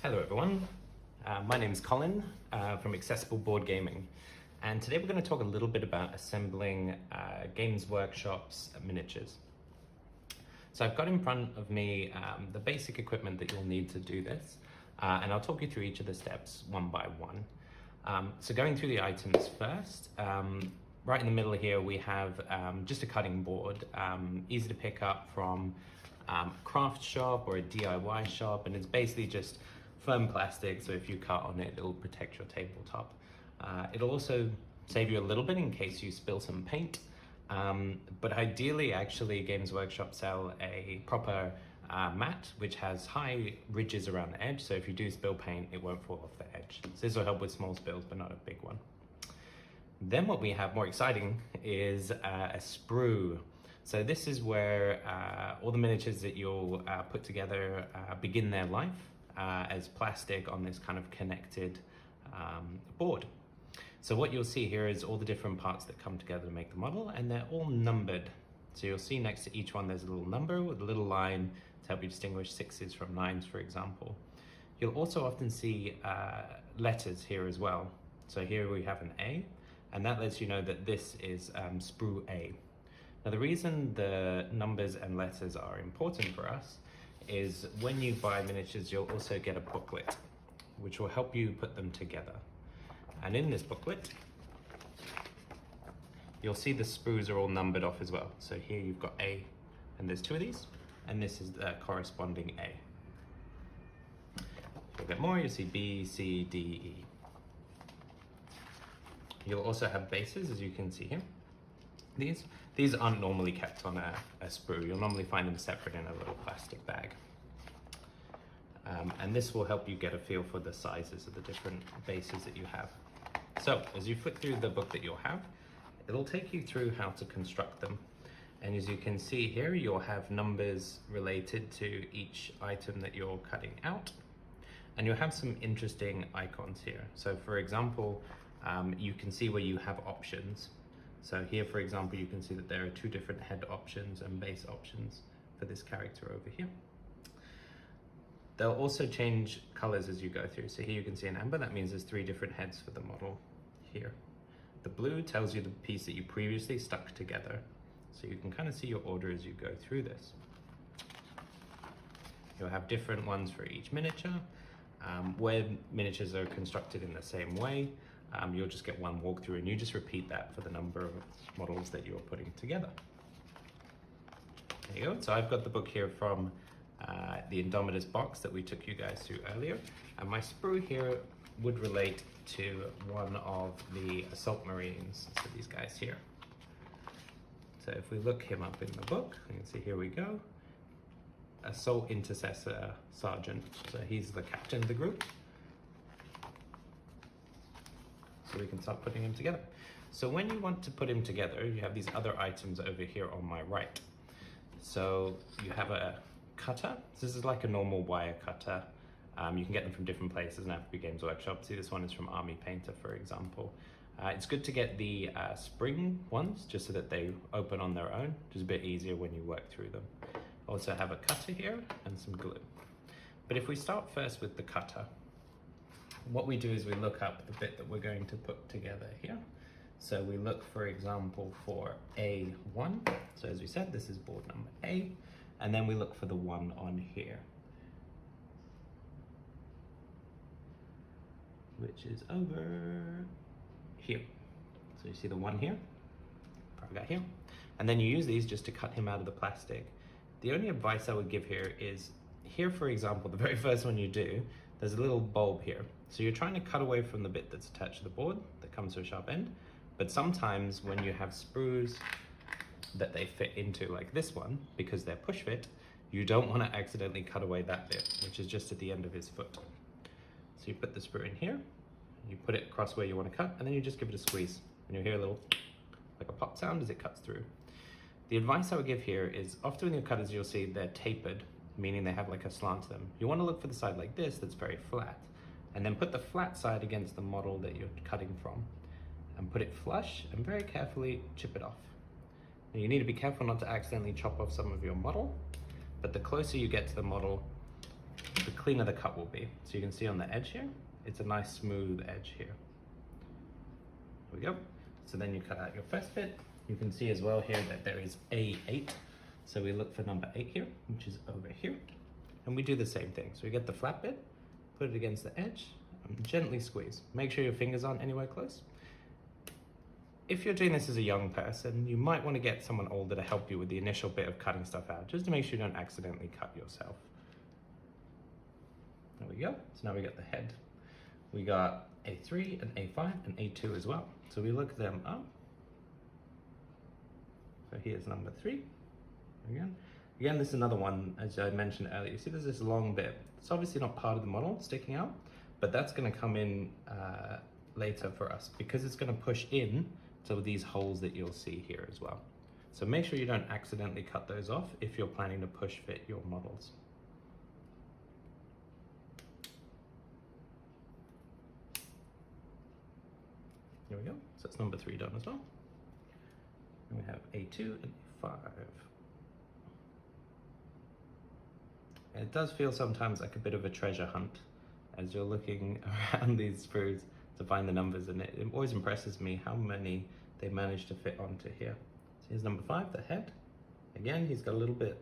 Hello everyone, my name is Colin from Accessible Board Gaming, and today we're going to talk a little bit about assembling Games Workshop's miniatures. So I've got in front of me the basic equipment that you'll need to do this, and I'll talk you through each of the steps one by one. So going through the items first, right in the middle here we have just a cutting board, easy to pick up from a craft shop or a DIY shop, and it's basically just firm plastic, so if you cut on it, it'll protect your tabletop. It'll also save you a little bit in case you spill some paint, but ideally actually Games Workshop sell a proper mat which has high ridges around the edge, so if you do spill paint it won't fall off the edge. So this will help with small spills but not a big one. Then what we have more exciting is a sprue. So this is where all the miniatures that you'll put together begin their life as plastic on this kind of connected board. So what you'll see here is all the different parts that come together to make the model, and they're all numbered. So you'll see next to each one there's a little number with a little line to help you distinguish 6s from 9s, for example. You'll also often see letters here as well. So here we have an A, and that lets you know that this is sprue A. Now the reason the numbers and letters are important for us is when you buy miniatures, you'll also get a booklet, which will help you put them together. And in this booklet, you'll see the sprues are all numbered off as well. So here you've got A, and there's 2 of these, and this is the corresponding A. If you'll get more, you'll see B, C, D, E. You'll also have bases, as you can see here. These aren't normally kept on a sprue. You'll normally find them separate in a little plastic bag. And this will help you get a feel for the sizes of the different bases that you have. So as you flip through the book that you'll have, it'll take you through how to construct them. And as you can see here, you'll have numbers related to each item that you're cutting out. And you'll have some interesting icons here. So for example, you can see where you have options. So here, for example, you can see that there are 2 different head options and base options for this character over here. They'll also change colors as you go through. So here you can see an amber, that means there's 3 different heads for the model here. The blue tells you the piece that you previously stuck together. So you can kind of see your order as you go through this. You'll have different ones for each miniature. Where miniatures are constructed in the same way, you'll just get one walkthrough, and you just repeat that for the number of models that you're putting together. There you go. So I've got the book here from the Indomitus box that we took you guys through earlier, and my sprue here would relate to one of the assault marines, so these guys here. So if we look him up in the book, you can see here we go, assault intercessor sergeant. So he's the captain of the group. So we can start putting him together. So when you want to put him together, you have these other items over here on my right. So you have a cutter. This is like a normal wire cutter. You can get them from different places, and have to be Games Workshop. See, this one is from Army Painter, for example. It's good to get the spring ones, just so that they open on their own, just a bit easier when you work through them. Also have a cutter here and some glue. But if we start first with the cutter, what we do is we look up the bit that we're going to put together here. So we look, for example, for A1. So as we said, this is board number A. And then we look for the 1 on here, which is over here. So you see the 1 here, probably got here. And then you use these just to cut him out of the plastic. The only advice I would give here is, here, for example, the very first one you do, there's a little bulb here. So you're trying to cut away from the bit that's attached to the board that comes to a sharp end. But sometimes when you have sprues that they fit into, like this one, because they're push fit, you don't want to accidentally cut away that bit, which is just at the end of his foot. So you put the sprue in here, you put it across where you want to cut, and then you just give it a squeeze. And you'll hear a little, like a pop sound as it cuts through. The advice I would give here is, often with your cutters you'll see they're tapered, meaning they have like a slant to them. You want to look for the side like this that's very flat, and then put the flat side against the model that you're cutting from, and put it flush, and very carefully chip it off. Now you need to be careful not to accidentally chop off some of your model, but the closer you get to the model, the cleaner the cut will be. So you can see on the edge here, it's a nice smooth edge here. There we go. So then you cut out your first bit. You can see as well here that there is A8. So we look for number 8 here, which is over here. And we do the same thing. So we get the flat bit, put it against the edge, and gently squeeze. Make sure your fingers aren't anywhere close. If you're doing this as a young person, you might want to get someone older to help you with the initial bit of cutting stuff out, just to make sure you don't accidentally cut yourself. There we go. So now we got the head. We got A3 and A5 and A2 as well. So we look them up. So here's number 3. Again, this is another one, as I mentioned earlier. You see there's this long bit. It's obviously not part of the model sticking out, but that's going to come in later for us because it's going to push in to these holes that you'll see here as well. So make sure you don't accidentally cut those off if you're planning to push fit your models. Here we go. So that's number 3 done as well. And we have A2 and A5. And it does feel sometimes like a bit of a treasure hunt as you're looking around these sprues to find the numbers, and it always impresses me how many they managed to fit onto here. So here's number 5, the head. Again, he's got a little bit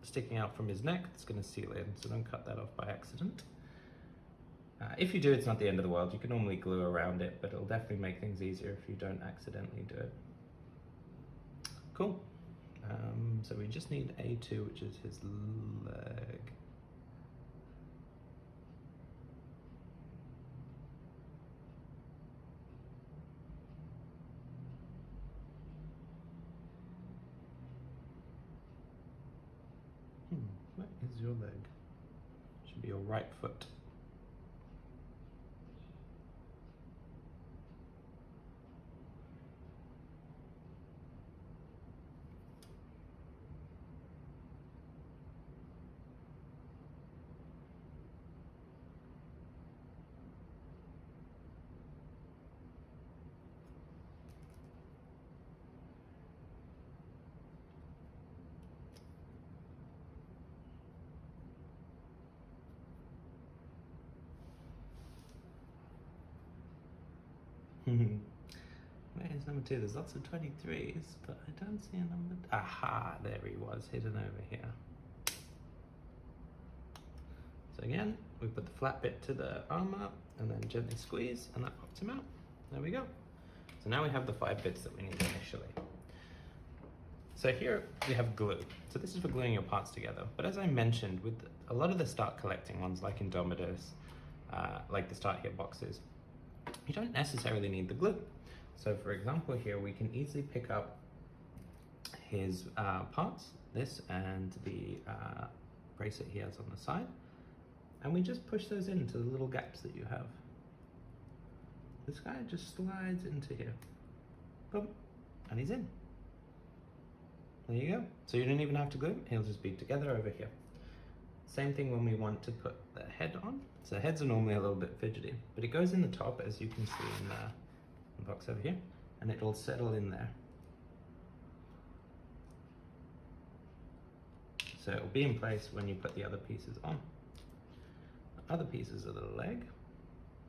sticking out from his neck. It's going to seal in, so don't cut that off by accident. If you do, it's not the end of the world. You can normally glue around it, but it'll definitely make things easier if you don't accidentally do it. Cool. So we just need A2, which is his leg. Where is your leg? Should be your right foot. Where's number 2? There's lots of 23s, but I don't see a number. Aha, there he was, hidden over here. So again, we put the flat bit to the armor and then gently squeeze, and that pops him out. There we go. So now we have the 5 bits that we need initially. So here we have glue. So this is for gluing your parts together. But as I mentioned, with a lot of the start collecting ones like Indomitus, like the start here boxes, you don't necessarily need the glue. So for example here, we can easily pick up his parts, this and the bracelet he has on the side, and we just push those into the little gaps that you have. This guy just slides into here, boom, and he's in. There you go. So you don't even have to glue, he'll just be together over here. Same thing when we want to put the head on. So heads are normally a little bit fidgety, but it goes in the top, as you can see in the box over here, and it'll settle in there. So it'll be in place when you put the other pieces on. The other pieces are the leg,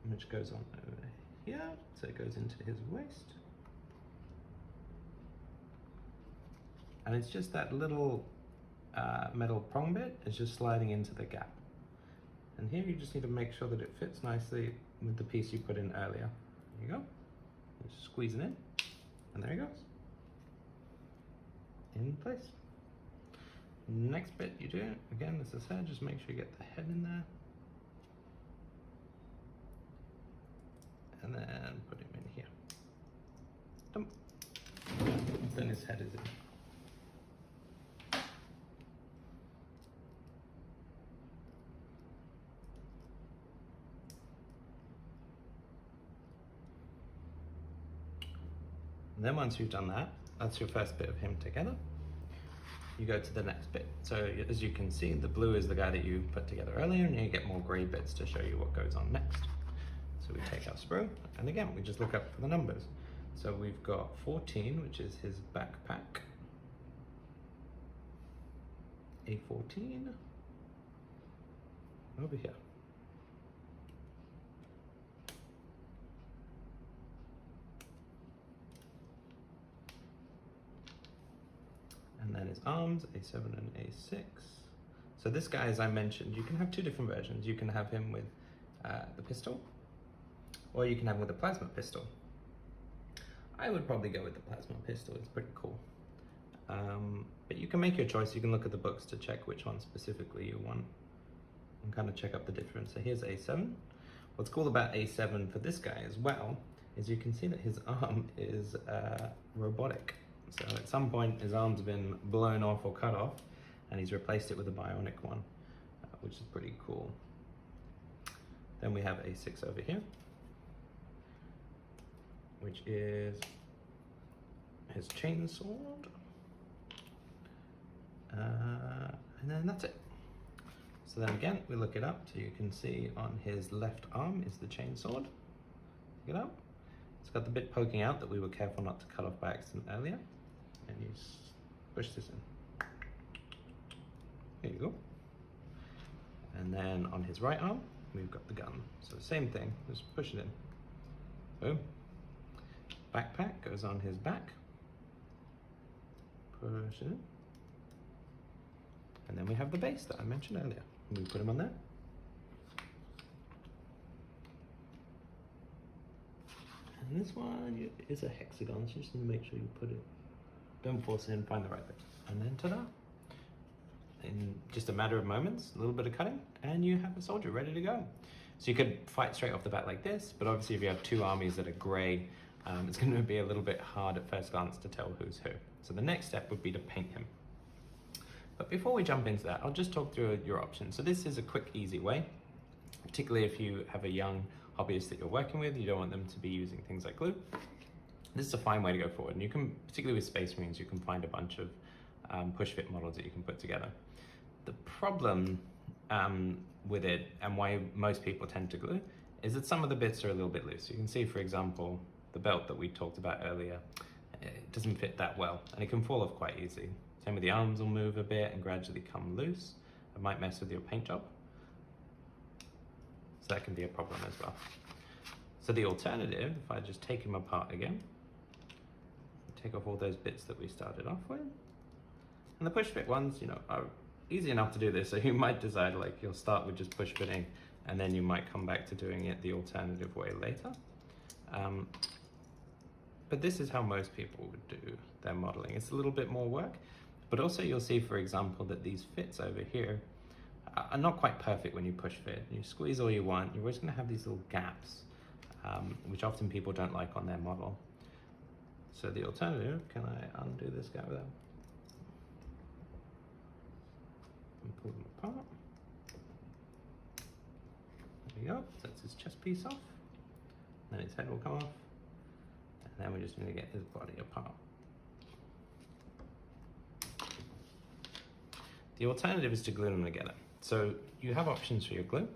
which goes on over here, so it goes into his waist. And it's just that little metal prong bit is just sliding into the gap. And here you just need to make sure that it fits nicely with the piece you put in earlier. There you go. Just squeeze it in, and there he goes. In place. Next bit you do, again, as I said, just make sure you get the head in there. And then put him in here. Dump. Then his head is in. And then once you've done that, that's your first bit of him together. You go to the next bit. So as you can see, the blue is the guy that you put together earlier, and you get more gray bits to show you what goes on next. So we take our sprue, and again, we just look up for the numbers. So we've got 14, which is his backpack. A14. over here. And then his arms, A7 and A6. So this guy, as I mentioned, you can have two different versions. You can have him with the pistol, or you can have him with a plasma pistol. I would probably go with the plasma pistol, it's pretty cool. But you can make your choice. You can look at the books to check which one specifically you want and kind of check up the difference. So here's A7. What's cool about A7 for this guy as well is you can see that his arm is robotic. So at some point his arm's been blown off or cut off, and he's replaced it with a bionic one, which is pretty cool. Then we have A6 over here, which is his chainsword. And then that's it. So then again, we look it up, so you can see on his left arm is the chainsword. Look it up. It's got the bit poking out that we were careful not to cut off by accident earlier. And you push this in. There you go. And then on his right arm, we've got the gun. So same thing, just push it in. Boom. Backpack goes on his back. Push it in. And then we have the base that I mentioned earlier. We put him on there. And this one is a hexagon, so just need to make sure you put it, don't force it in, find the right bit. And then ta-da! In just a matter of moments, a little bit of cutting, and you have a soldier ready to go. So you could fight straight off the bat like this, but obviously if you have two armies that are grey, it's going to be a little bit hard at first glance to tell who's who. So the next step would be to paint him. But before we jump into that, I'll just talk through your options. So this is a quick, easy way, particularly if you have a young hobbyist that you're working with, you don't want them to be using things like glue. This is a fine way to go forward. And you can, particularly with Space Marines, you can find a bunch of push-fit models that you can put together. The problem with it, and why most people tend to glue, is that some of the bits are a little bit loose. You can see, for example, the belt that we talked about earlier, it doesn't fit that well, and it can fall off quite easy. Same with the arms will move a bit and gradually come loose. It might mess with your paint job. So that can be a problem as well. So the alternative, if I just take him apart again, take off all those bits that we started off with, and the push fit ones, you know, are easy enough to do this. So you might decide like you'll start with just push fitting, and then you might come back to doing it the alternative way later. But this is how most people would do their modeling. It's a little bit more work. But also you'll see, for example, that these fits over here are not quite perfect when you push fit. You squeeze all you want, you're always going to have these little gaps, which often people don't like on their model. So the alternative, can I undo this guy without? And pull them apart. There we go, so that's his chest piece off. Then his head will come off. And then we just need to get his body apart. The alternative is to glue them together. So you have options for your glue.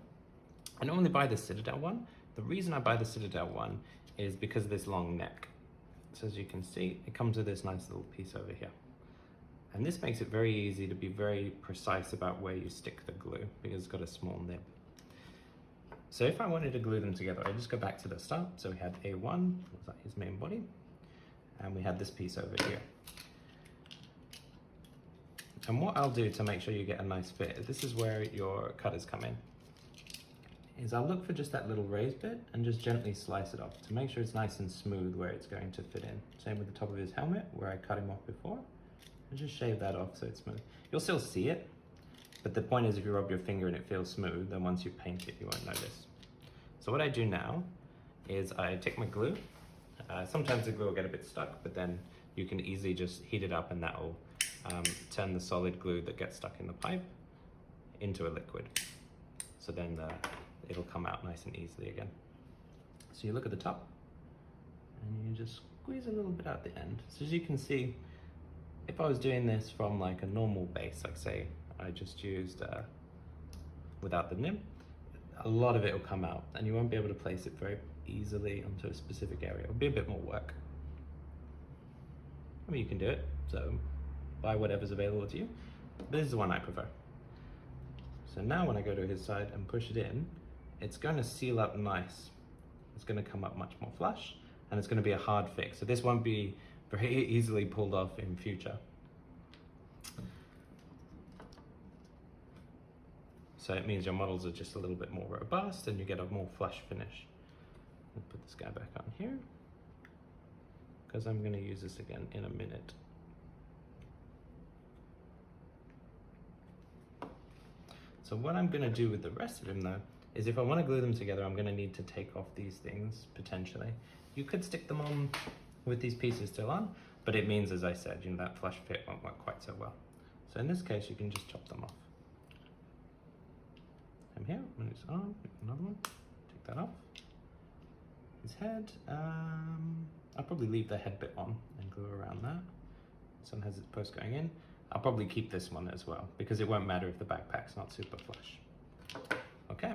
I normally buy the Citadel one. The reason I buy the Citadel one is because of this long neck. So as you can see, it comes with this nice little piece over here. And this makes it very easy to be very precise about where you stick the glue because it's got a small nib. So if I wanted to glue them together, I just go back to the start. So we had A1, was that his main body? And we had this piece over here. And what I'll do to make sure you get a nice fit, this is where your cutters come in, is I'll look for just that little raised bit and just gently slice it off to make sure it's nice and smooth where it's going to fit in. Same with the top of his helmet where I cut him off before, and just shave that off so it's smooth. You'll still see it, but the point is if you rub your finger and it feels smooth, then once you paint it, you won't notice. So what I do now is I take my glue. Sometimes the glue will get a bit stuck, but then you can easily just heat it up and that will turn the solid glue that gets stuck in the pipe into a liquid. So then it'll come out nice and easily again. So you look at the top and you just squeeze a little bit out the end. So as you can see, if I was doing this from like a normal base, like say I just used without the nib, a lot of it will come out and you won't be able to place it very easily onto a specific area. It'll be a bit more work. I mean, you can do it, so buy whatever's available to you. This is the one I prefer. So now when I go to his side and push it in, it's going to seal up nice. It's going to come up much more flush, and it's going to be a hard fix. So this won't be very easily pulled off in future. So it means your models are just a little bit more robust and you get a more flush finish. I'll put this guy back on here, because I'm going to use this again in a minute. So what I'm going to do with the rest of him though, is if I want to glue them together, I'm going to need to take off these things potentially. You could stick them on with these pieces still on, but it means, as I said, you know, that flush fit won't work quite so well. So in this case, you can just chop them off. I'm here, and his arm, another one, take that off. His head, I'll probably leave the head bit on and glue around that. This one has its post going in. I'll probably keep this one as well, because it won't matter if the backpack's not super flush. Okay,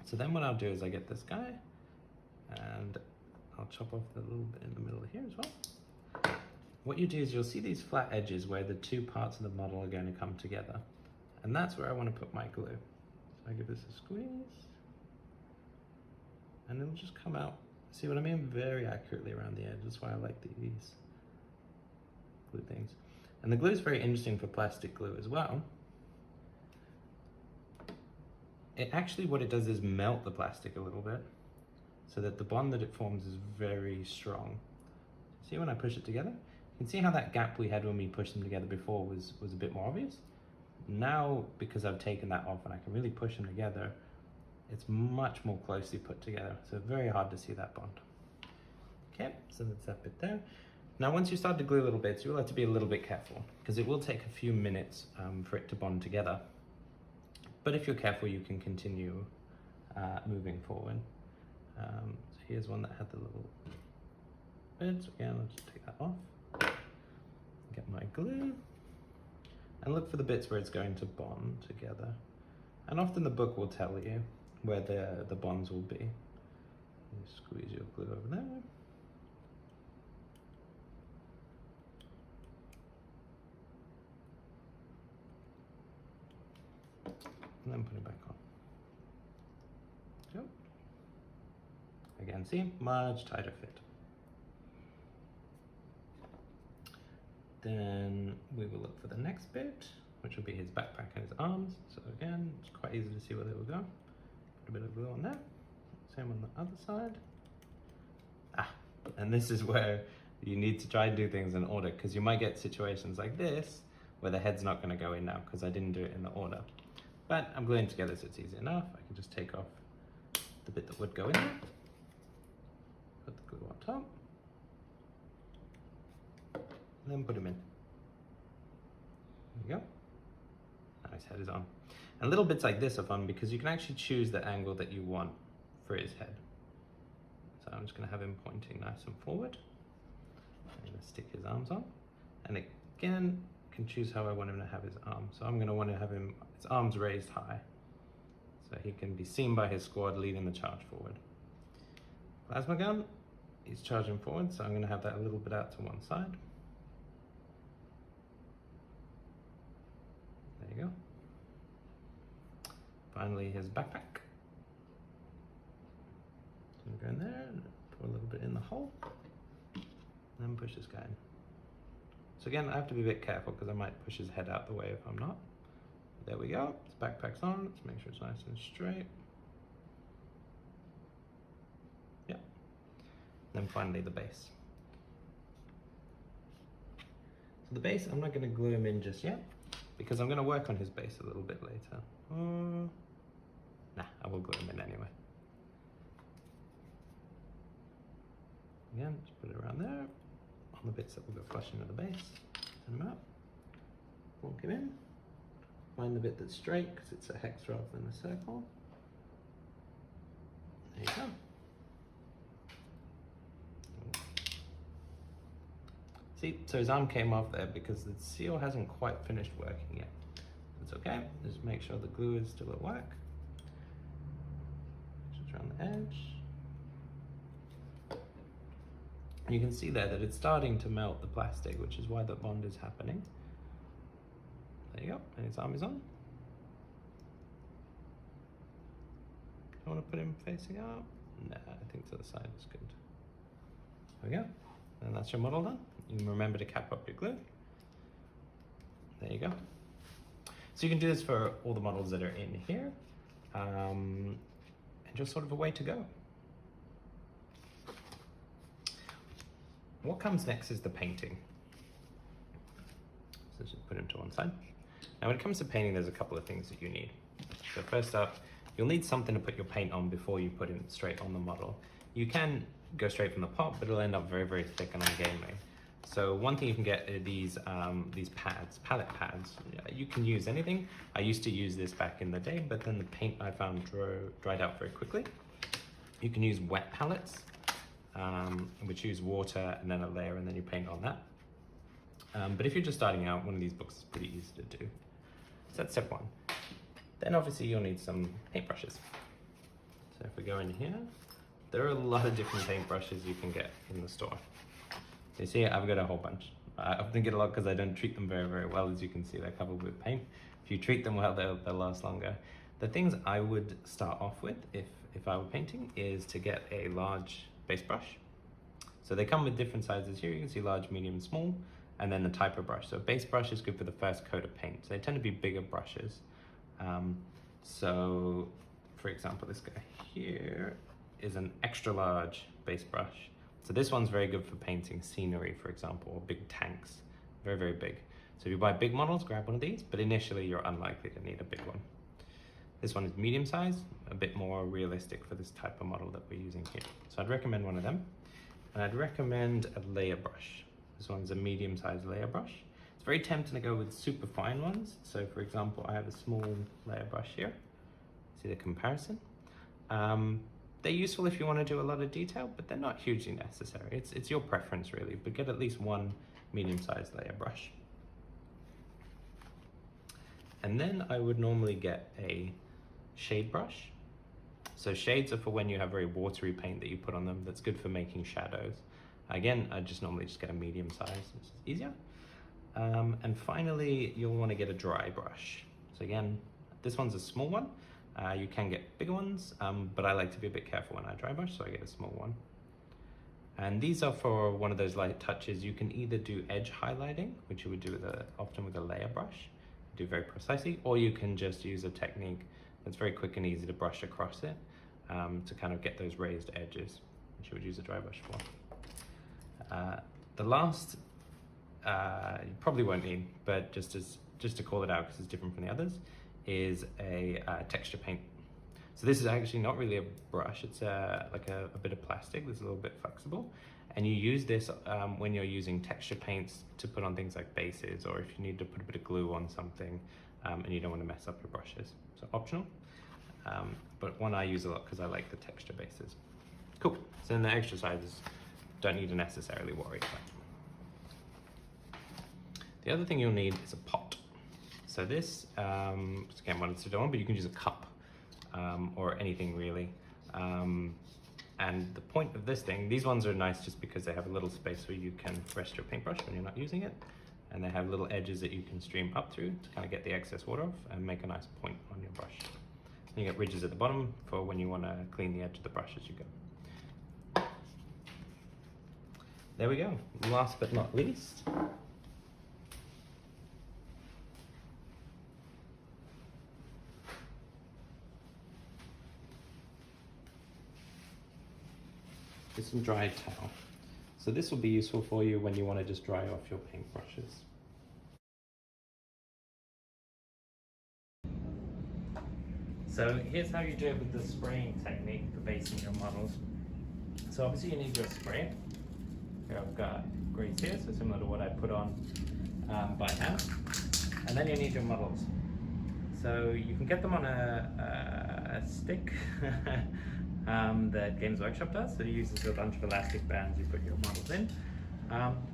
so then what I'll do is I get this guy, and I'll chop off the little bit in the middle here as well. What you do is you'll see these flat edges where the two parts of the model are going to come together, and that's where I want to put my glue. So I give this a squeeze, and it'll just come out, see what I mean, very accurately around the edge. That's why I like these glue things. And the glue is very interesting for plastic glue as well. It actually, what it does is melt the plastic a little bit, so that the bond that it forms is very strong. See when I push it together? You can see how that gap we had when we pushed them together before was a bit more obvious. Now, because I've taken that off and I can really push them together, it's much more closely put together. So very hard to see that bond. Okay, so that's that bit there. Now, once you start to glue little bits, you'll have to be a little bit careful, because it will take a few minutes for it to bond together. But if you're careful, you can continue moving forward. So here's one that had the little bits. Again, I'll just take that off. Get my glue. And look for the bits where it's going to bond together. And often the book will tell you where the bonds will be. You squeeze your glue over there. And then put it back on. Yep. Again, see, much tighter fit. Then we will look for the next bit, which will be his backpack and his arms. So again, it's quite easy to see where they will go. Put a bit of glue on there. Same on the other side. And this is where you need to try and do things in order, because you might get situations like this where the head's not going to go in now because I didn't do it in the order. But I'm gluing together, so it's easy enough. I can just take off the bit that would go in there. Put the glue on top. And then put him in. There you go. Now his head is on. And little bits like this are fun because you can actually choose the angle that you want for his head. So I'm just going to have him pointing nice and forward. I'm going to stick his arms on. And again, can choose how I want him to have his arms. So I'm going to want to have his arms raised high, so he can be seen by his squad leading the charge forward. Plasma gun, he's charging forward, so I'm going to have that a little bit out to one side. There you go. Finally, his backpack. So go in there, and pour a little bit in the hole, and then push this guy in. So again, I have to be a bit careful because I might push his head out the way if I'm not. There we go, his backpack's on. Let's make sure it's nice and straight. Yeah. Then finally the base. So the base, I'm not going to glue him in just yet because I'm going to work on his base a little bit later. Nah, I will glue him in anyway. Again, just put it around there. On the bits that will go flush into the base, send them out, walk him in, find the bit that's straight because it's a hex rather than a circle. There you go. See, so his arm came off there because the seal hasn't quite finished working yet. It's okay, just make sure the glue is still at work. Just around the edge. You can see there that it's starting to melt the plastic, which is why the bond is happening. There you go, and his arm is on. I want to put him facing up. Nah, I think to the side is good. There we go. And that's your model done. You can remember to cap up your glue. There you go. So you can do this for all the models that are in here. And just sort of a way to go. What comes next is the painting. So just put him to one side. Now when it comes to painting, there's a couple of things that you need. So first up, you'll need something to put your paint on before you put it straight on the model. You can go straight from the pot, but it'll end up very, very thick and ungainly. So one thing you can get are these pads, palette pads. You can use anything. I used to use this back in the day, but then the paint I found dried out very quickly. You can use wet palettes, which use water and then a layer, and then you paint on that. But if you're just starting out, one of these books is pretty easy to do. So that's step one. Then obviously you'll need some paintbrushes. So if we go in here, there are a lot of different paintbrushes you can get in the store. So you see, I've got a whole bunch. I often get a lot because I don't treat them very, very well. As you can see, they're covered with paint. If you treat them well, they'll last longer. The things I would start off with, if I were painting, is to get a large base brush. So they come with different sizes here. You can see large, medium, small, and then the type of brush. So a base brush is good for the first coat of paint. So they tend to be bigger brushes. So for example, this guy here is an extra large base brush. So this one's very good for painting scenery, for example, or big tanks, very, very big. So if you buy big models, grab one of these, but initially you're unlikely to need a big one. This one is medium size, a bit more realistic for this type of model that we're using here. So I'd recommend one of them. And I'd recommend a layer brush. This one's a medium sized layer brush. It's very tempting to go with super fine ones. So for example, I have a small layer brush here. See the comparison? They're useful if you want to do a lot of detail, but they're not hugely necessary. It's your preference really, but get at least one medium-sized layer brush. And then I would normally get a shade brush. So shades are for when you have very watery paint that you put on them. That's good for making shadows. Again, I normally just get a medium size, which is easier. And finally, you'll want to get a dry brush. So again, this one's a small one. You can get bigger ones, but I like to be a bit careful when I dry brush, so I get a small one. And these are for one of those light touches. You can either do edge highlighting, which you would do often with a layer brush, do very precisely, or you can just use a technique that's very quick and easy to brush across it to kind of get those raised edges, which you would use a dry brush for. The last, you probably won't need, but just to call it out because it's different from the others, is a texture paint. So this is actually not really a brush, it's like a bit of plastic that's a little bit flexible. And you use this when you're using texture paints to put on things like bases, or if you need to put a bit of glue on something and you don't want to mess up your brushes. So optional, but one I use a lot because I like the texture bases. Cool, so then the extra sizes don't need to necessarily worry about. The other thing you'll need is a pot. So this, again, one it's to do on, but you can use a cup or anything really. And the point of this thing, these ones are nice just because they have a little space where you can rest your paintbrush when you're not using it. And they have little edges that you can stream up through to kind of get the excess water off and make a nice point on your brush. And you get ridges at the bottom for when you want to clean the edge of the brush as you go. There we go. Last but not least, some dried towel. So this will be useful for you when you want to just dry off your paintbrushes. So here's how you do it with the spraying technique for basing your models. So obviously you need your spray. Here I've got grease here, so similar to what I put on by hand. And then you need your models. So you can get them on a stick that Games Workshop does. So it uses a bunch of elastic bands you put your models in.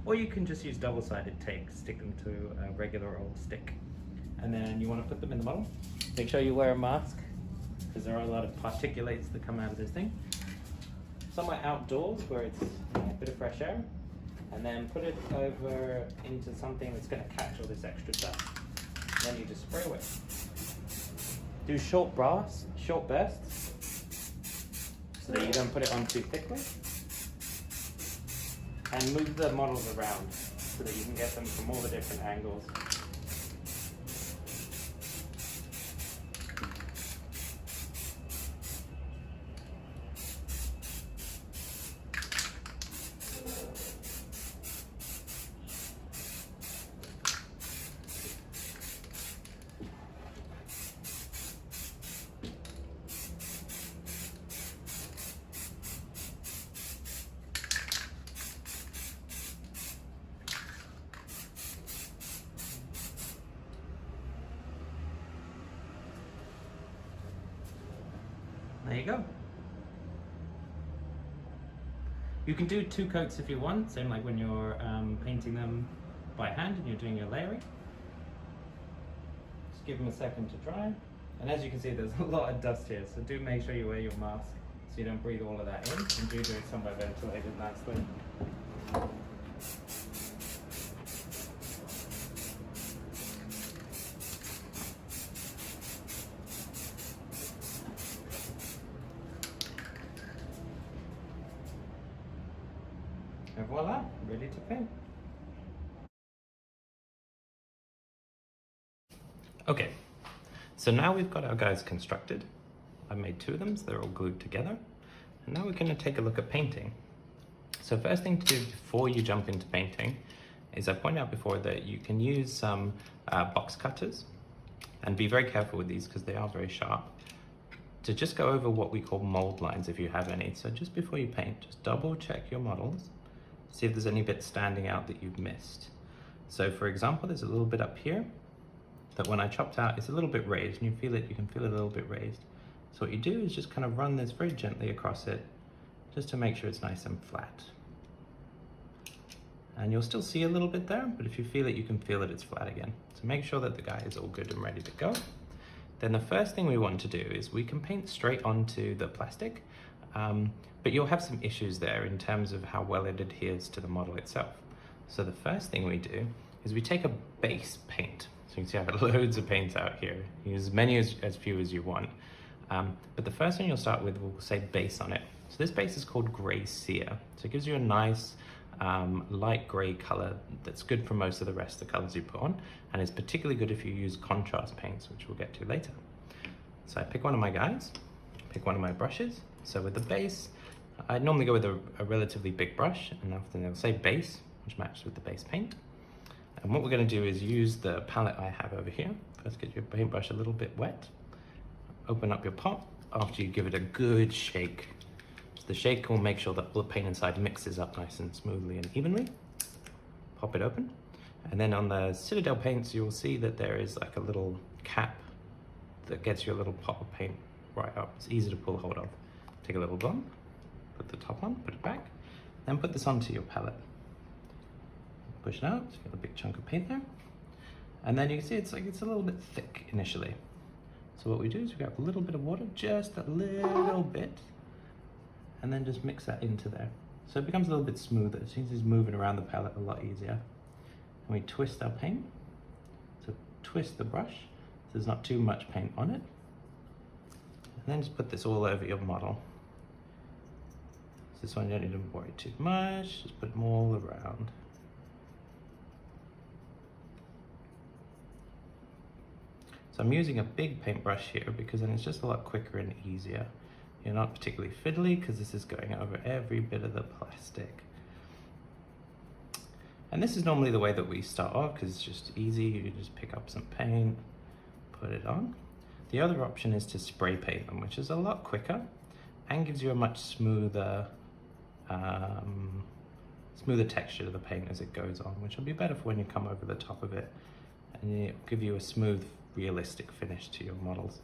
Or you can just use double-sided tape, stick them to a regular old stick. And then you want to put them in the model. Make sure you wear a mask, because there are a lot of particulates that come out of this thing. Somewhere outdoors where it's a bit of fresh air. And then put it over into something that's going to catch all this extra dust. Then you just spray away. Do short bursts. so that you don't put it on too thickly. And move the models around so that you can get them from all the different angles. There you go. You can do 2 coats if you want, same like when you're painting them by hand and you're doing your layering. Just give them a second to dry. And as you can see, there's a lot of dust here, so do make sure you wear your mask so you don't breathe all of that in, and do it somewhere ventilated nicely. And voila, ready to paint. Okay, so now we've got our guys constructed. I made 2 of them, so they're all glued together. And now we're going to take a look at painting. So first thing to do before you jump into painting is I pointed out before that you can use some box cutters, and be very careful with these because they are very sharp, to just go over what we call mold lines if you have any. So just before you paint, just double check your models. See if there's any bits standing out that you've missed. So for example, there's a little bit up here that when I chopped out, it's a little bit raised, and you can feel it a little bit raised. So what you do is just kind of run this very gently across it, just to make sure it's nice and flat. And you'll still see a little bit there, but if you feel it, you can feel that it's flat again. So make sure that the guy is all good and ready to go. Then the first thing we want to do is we can paint straight onto the plastic, but you'll have some issues there in terms of how well it adheres to the model itself. So the first thing we do is we take a base paint. So you can see I have loads of paints out here. Use as many as few as you want. But the first one you'll start with will say base on it. So this base is called Gray Sear. So it gives you a nice light gray color that's good for most of the rest of the colors you put on, and it's particularly good if you use contrast paints, which we'll get to later. So I pick one of my guys, pick one of my brushes. So with the base, I normally go with a relatively big brush, and often they'll say base, which matches with the base paint. And what we're going to do is use the palette I have over here. First, get your paintbrush a little bit wet. Open up your pot after you give it a good shake. So the shake will make sure that all the paint inside mixes up nice and smoothly and evenly. Pop it open. And then on the Citadel paints, you'll see that there is like a little cap that gets your little pot of paint right up. It's easy to pull hold of. Take a little bump, put the top on, put it back, then put this onto your palette. Push it out, so you get a big chunk of paint there. And then you can see it's a little bit thick initially. So what we do is we grab a little bit of water, just a little bit, and then just mix that into there. So it becomes a little bit smoother. It seems it's moving around the palette a lot easier. And we twist our paint. So twist the brush, so there's not too much paint on it. And then just put this all over your model. So this one you don't need to worry too much, just put them all around. So I'm using a big paintbrush here because then it's just a lot quicker and easier. You're not particularly fiddly because this is going over every bit of the plastic. And this is normally the way that we start off because it's just easy. You just pick up some paint, put it on. The other option is to spray paint them, which is a lot quicker and gives you a much smoother texture to the paint as it goes on, which will be better for when you come over the top of it, and it'll give you a smooth, realistic finish to your models.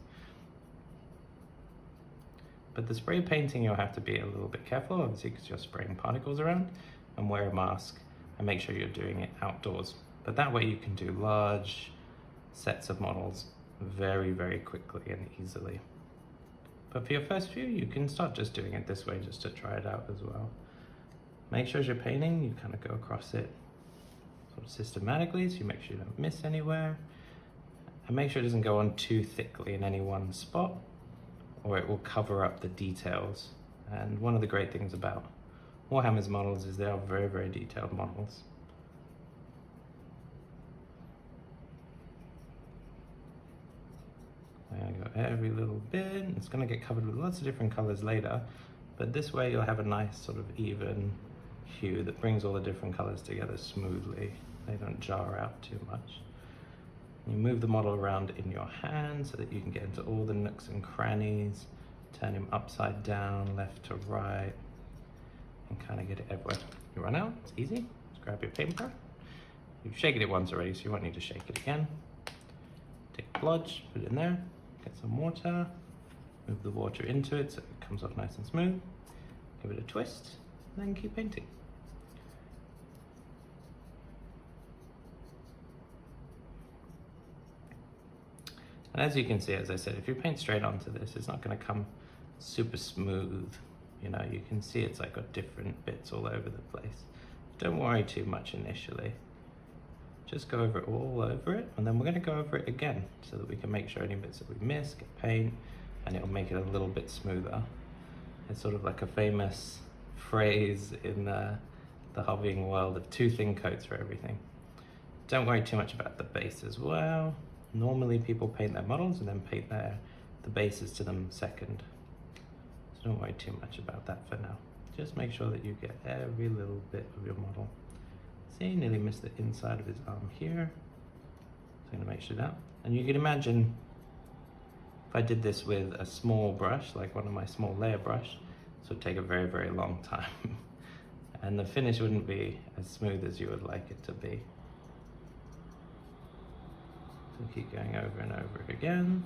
But the spray painting, you'll have to be a little bit careful, obviously, because you're spraying particles around, and wear a mask and make sure you're doing it outdoors. But that way you can do large sets of models very, very quickly and easily. But for your first few, you can start just doing it this way just to try it out as well. Make sure as you're painting, you kind of go across it sort of systematically, so you make sure you don't miss anywhere. And make sure it doesn't go on too thickly in any one spot, or it will cover up the details And one of the great things about Warhammer's models is they are very, very detailed models. I got every little bit. It's going to get covered with lots of different colors later, but this way you'll have a nice sort of even hue that brings all the different colors together smoothly. They don't jar out too much. You move the model around in your hand so that you can get into all the nooks and crannies, turn him upside down, left to right, and kind of get it everywhere. You run out, it's easy. Just grab your paintbrush. You've shaken it once already, so you won't need to shake it again. Take a blodge, put it in there, get some water, move the water into it so it comes off nice and smooth. Give it a twist, and then keep painting. And as you can see, as I said, if you paint straight onto this, it's not going to come super smooth. You know, you can see it's like got different bits all over the place. Don't worry too much initially. Just go over it all over it, and then we're going to go over it again so that we can make sure any bits that we miss get paint, and it'll make it a little bit smoother. It's sort of like a famous phrase in the hobbying world of 2 thin coats for everything. Don't worry too much about the base as well. Normally people paint their models and then paint the bases to them second. So don't worry too much about that for now. Just make sure that you get every little bit of your model. See, nearly missed the inside of his arm here. So I'm gonna make sure that. And you can imagine if I did this with a small brush, like one of my small layer brush, this would take a very, very long time. And the finish wouldn't be as smooth as you would like it to be. So keep going over and over again.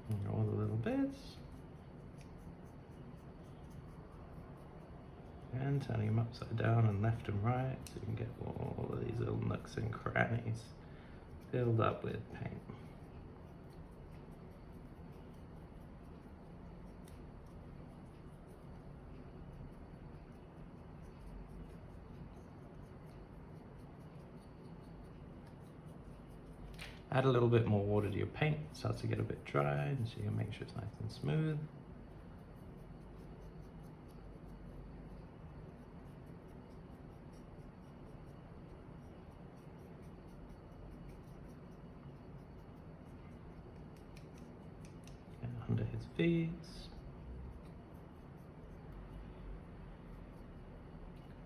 And all the little bits. And turning them upside down and left and right so you can get all of these little nooks and crannies filled up with paint. Add a little bit more water to your paint, it starts to get a bit dry, so you can make sure it's nice and smooth. And under his feet.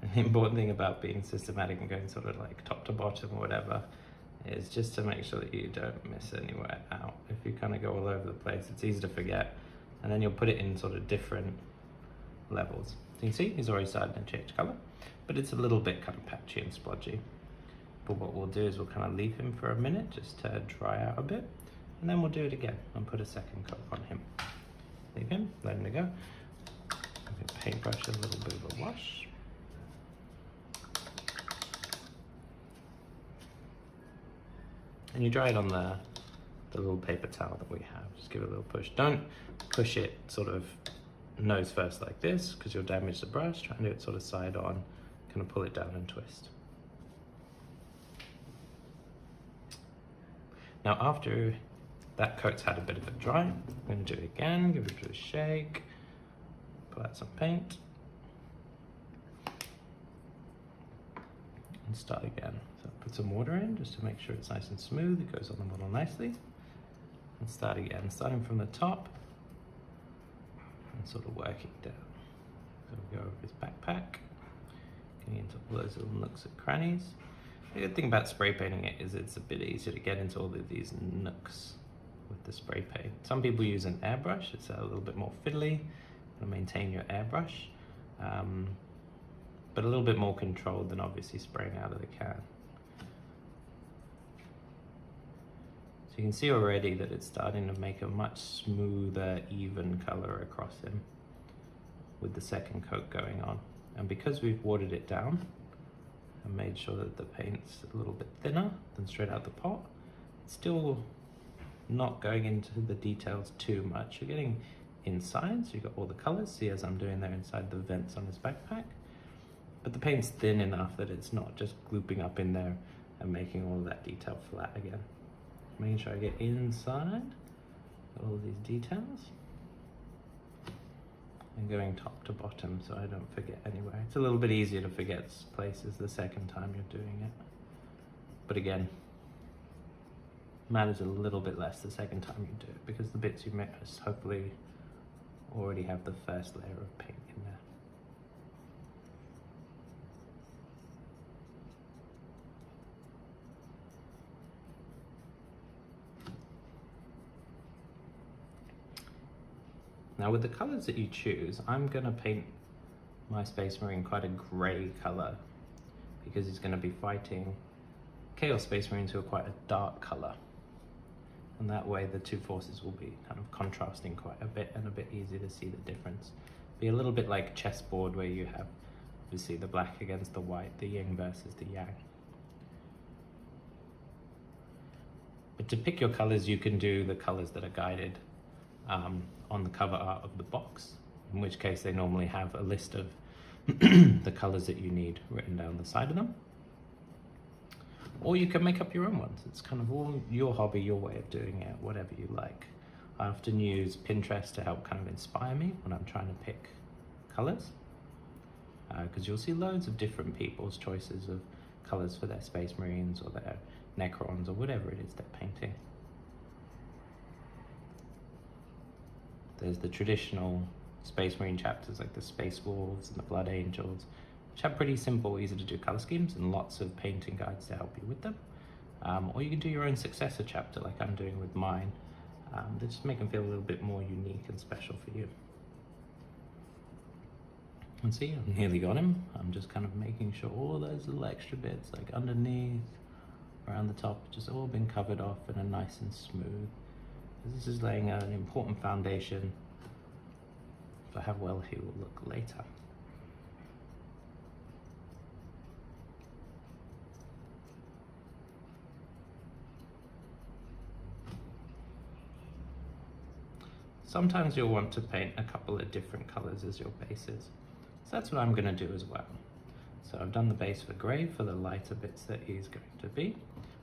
And the important thing about being systematic and going sort of like top to bottom or whatever is just to make sure that you don't miss anywhere out. If you kind of go all over the place, it's easy to forget, and then you'll put it in sort of different levels. So you can see he's already starting to change color, but it's a little bit kind of patchy and splodgy. But what we'll do is we'll kind of leave him for a minute just to dry out a bit, and then we'll do it again and put a second coat on him. Leave him, let him go. Paintbrush a little bit of a wash. And you dry it on the little paper towel that we have. Just give it a little push. Don't push it sort of nose first like this, because you'll damage the brush. Try and do it sort of side on, kind of pull it down and twist. Now after that coat's had a bit of a dry, I'm going to do it again, give it a bit of a shake, pull out some paint, and start again. So put some water in just to make sure it's nice and smooth, it goes on the model nicely. And start again, starting from the top and sort of working down. So we go over his backpack, getting into all those little nooks and crannies. The good thing about spray painting it is it's a bit easier to get into all of these nooks with the spray paint. Some people use an airbrush, it's a little bit more fiddly to maintain your airbrush, but a little bit more controlled than obviously spraying out of the can. So you can see already that it's starting to make a much smoother, even color across him with the second coat going on. And because we've watered it down and made sure that the paint's a little bit thinner than straight out the pot, it's still not going into the details too much. You're getting inside, so you've got all the colors. See, as I'm doing there inside the vents on his backpack. But the paint's thin enough that it's not just glooping up in there and making all of that detail flat again. Making sure I get inside all of these details. and going top to bottom so I don't forget anywhere. It's a little bit easier to forget places the second time you're doing it. But again, matters a little bit less the second time you do it because the bits you missed hopefully already have the first layer of paint in there. Now with the colors that you choose, I'm gonna paint my Space Marine quite a gray color because he's gonna be fighting Chaos Space Marines who are quite a dark color. And that way the two forces will be kind of contrasting quite a bit and a bit easier to see the difference. Be a little bit like chessboard where you have obviously the black against the white, the yin versus the yang. But to pick your colors, you can do the colors that are guided on the cover art of the box, in which case they normally have a list of the colors that you need written down the side of them. Or you can make up your own ones. It's kind of all your hobby, your way of doing it, whatever you like. I often use Pinterest to help kind of inspire me when I'm trying to pick colors. Because you'll see loads of different people's choices of colors for their Space Marines or their Necrons or whatever it is they're painting. There's the traditional Space Marine chapters like the Space Wolves and the Blood Angels, which have pretty simple, easy to do color schemes and lots of painting guides to help you with them. Or you can do your own successor chapter like I'm doing with mine. They just make them feel a little bit more unique and special for you. And see, I've nearly got him. I'm just kind of making sure all of those little extra bits, like underneath, around the top, just all been covered off and are nice and smooth. This is laying an important foundation for how well he will look later. Sometimes you'll want to paint a couple of different colors as your bases. So that's what I'm going to do as well. So I've done the base for grey for the lighter bits that he's going to be,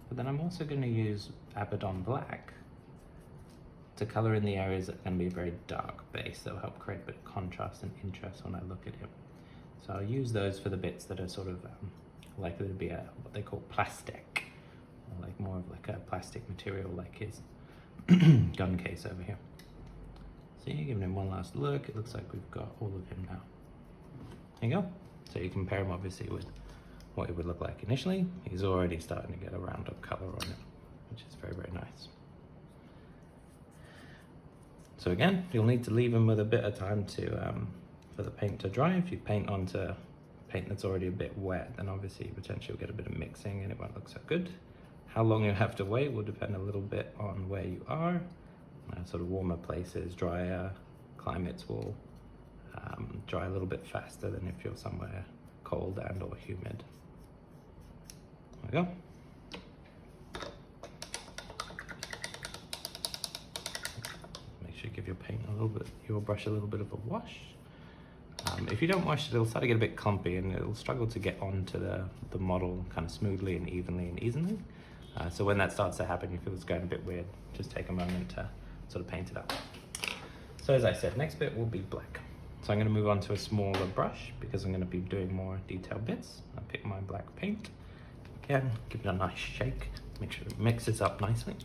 but then I'm also going to use Abaddon Black to colour in the areas that are going to be a very dark base that will help create a bit of contrast and interest when I look at him. So I'll use those for the bits that are sort of likely to be what they call plastic, or like more of like a plastic material like his gun case over here. See, giving him one last look, it looks like we've got all of him now. There you go. So you compare him obviously with what it would look like initially. He's already starting to get a round-up colour on it, which is very, very nice. So again, you'll need to leave him with a bit of time to for the paint to dry. If you paint onto paint that's already a bit wet, then obviously potentially you'll get a bit of mixing and it won't look so good. How long you have to wait will depend a little bit on where you are. Sort of warmer places, drier climates will dry a little bit faster than if you're somewhere cold and or humid. There we go. Give your paint a little bit, your brush a little bit of a wash. If you don't wash it, it'll start to get a bit clumpy and it'll struggle to get onto the model kind of smoothly and evenly and easily. So when that starts to happen, you feel it's going a bit weird, just take a moment to sort of paint it up. So as I said, next bit will be black. So I'm going to move on to a smaller brush because I'm going to be doing more detailed bits. I'll pick my black paint. Again, give it a nice shake, make sure it mixes up nicely.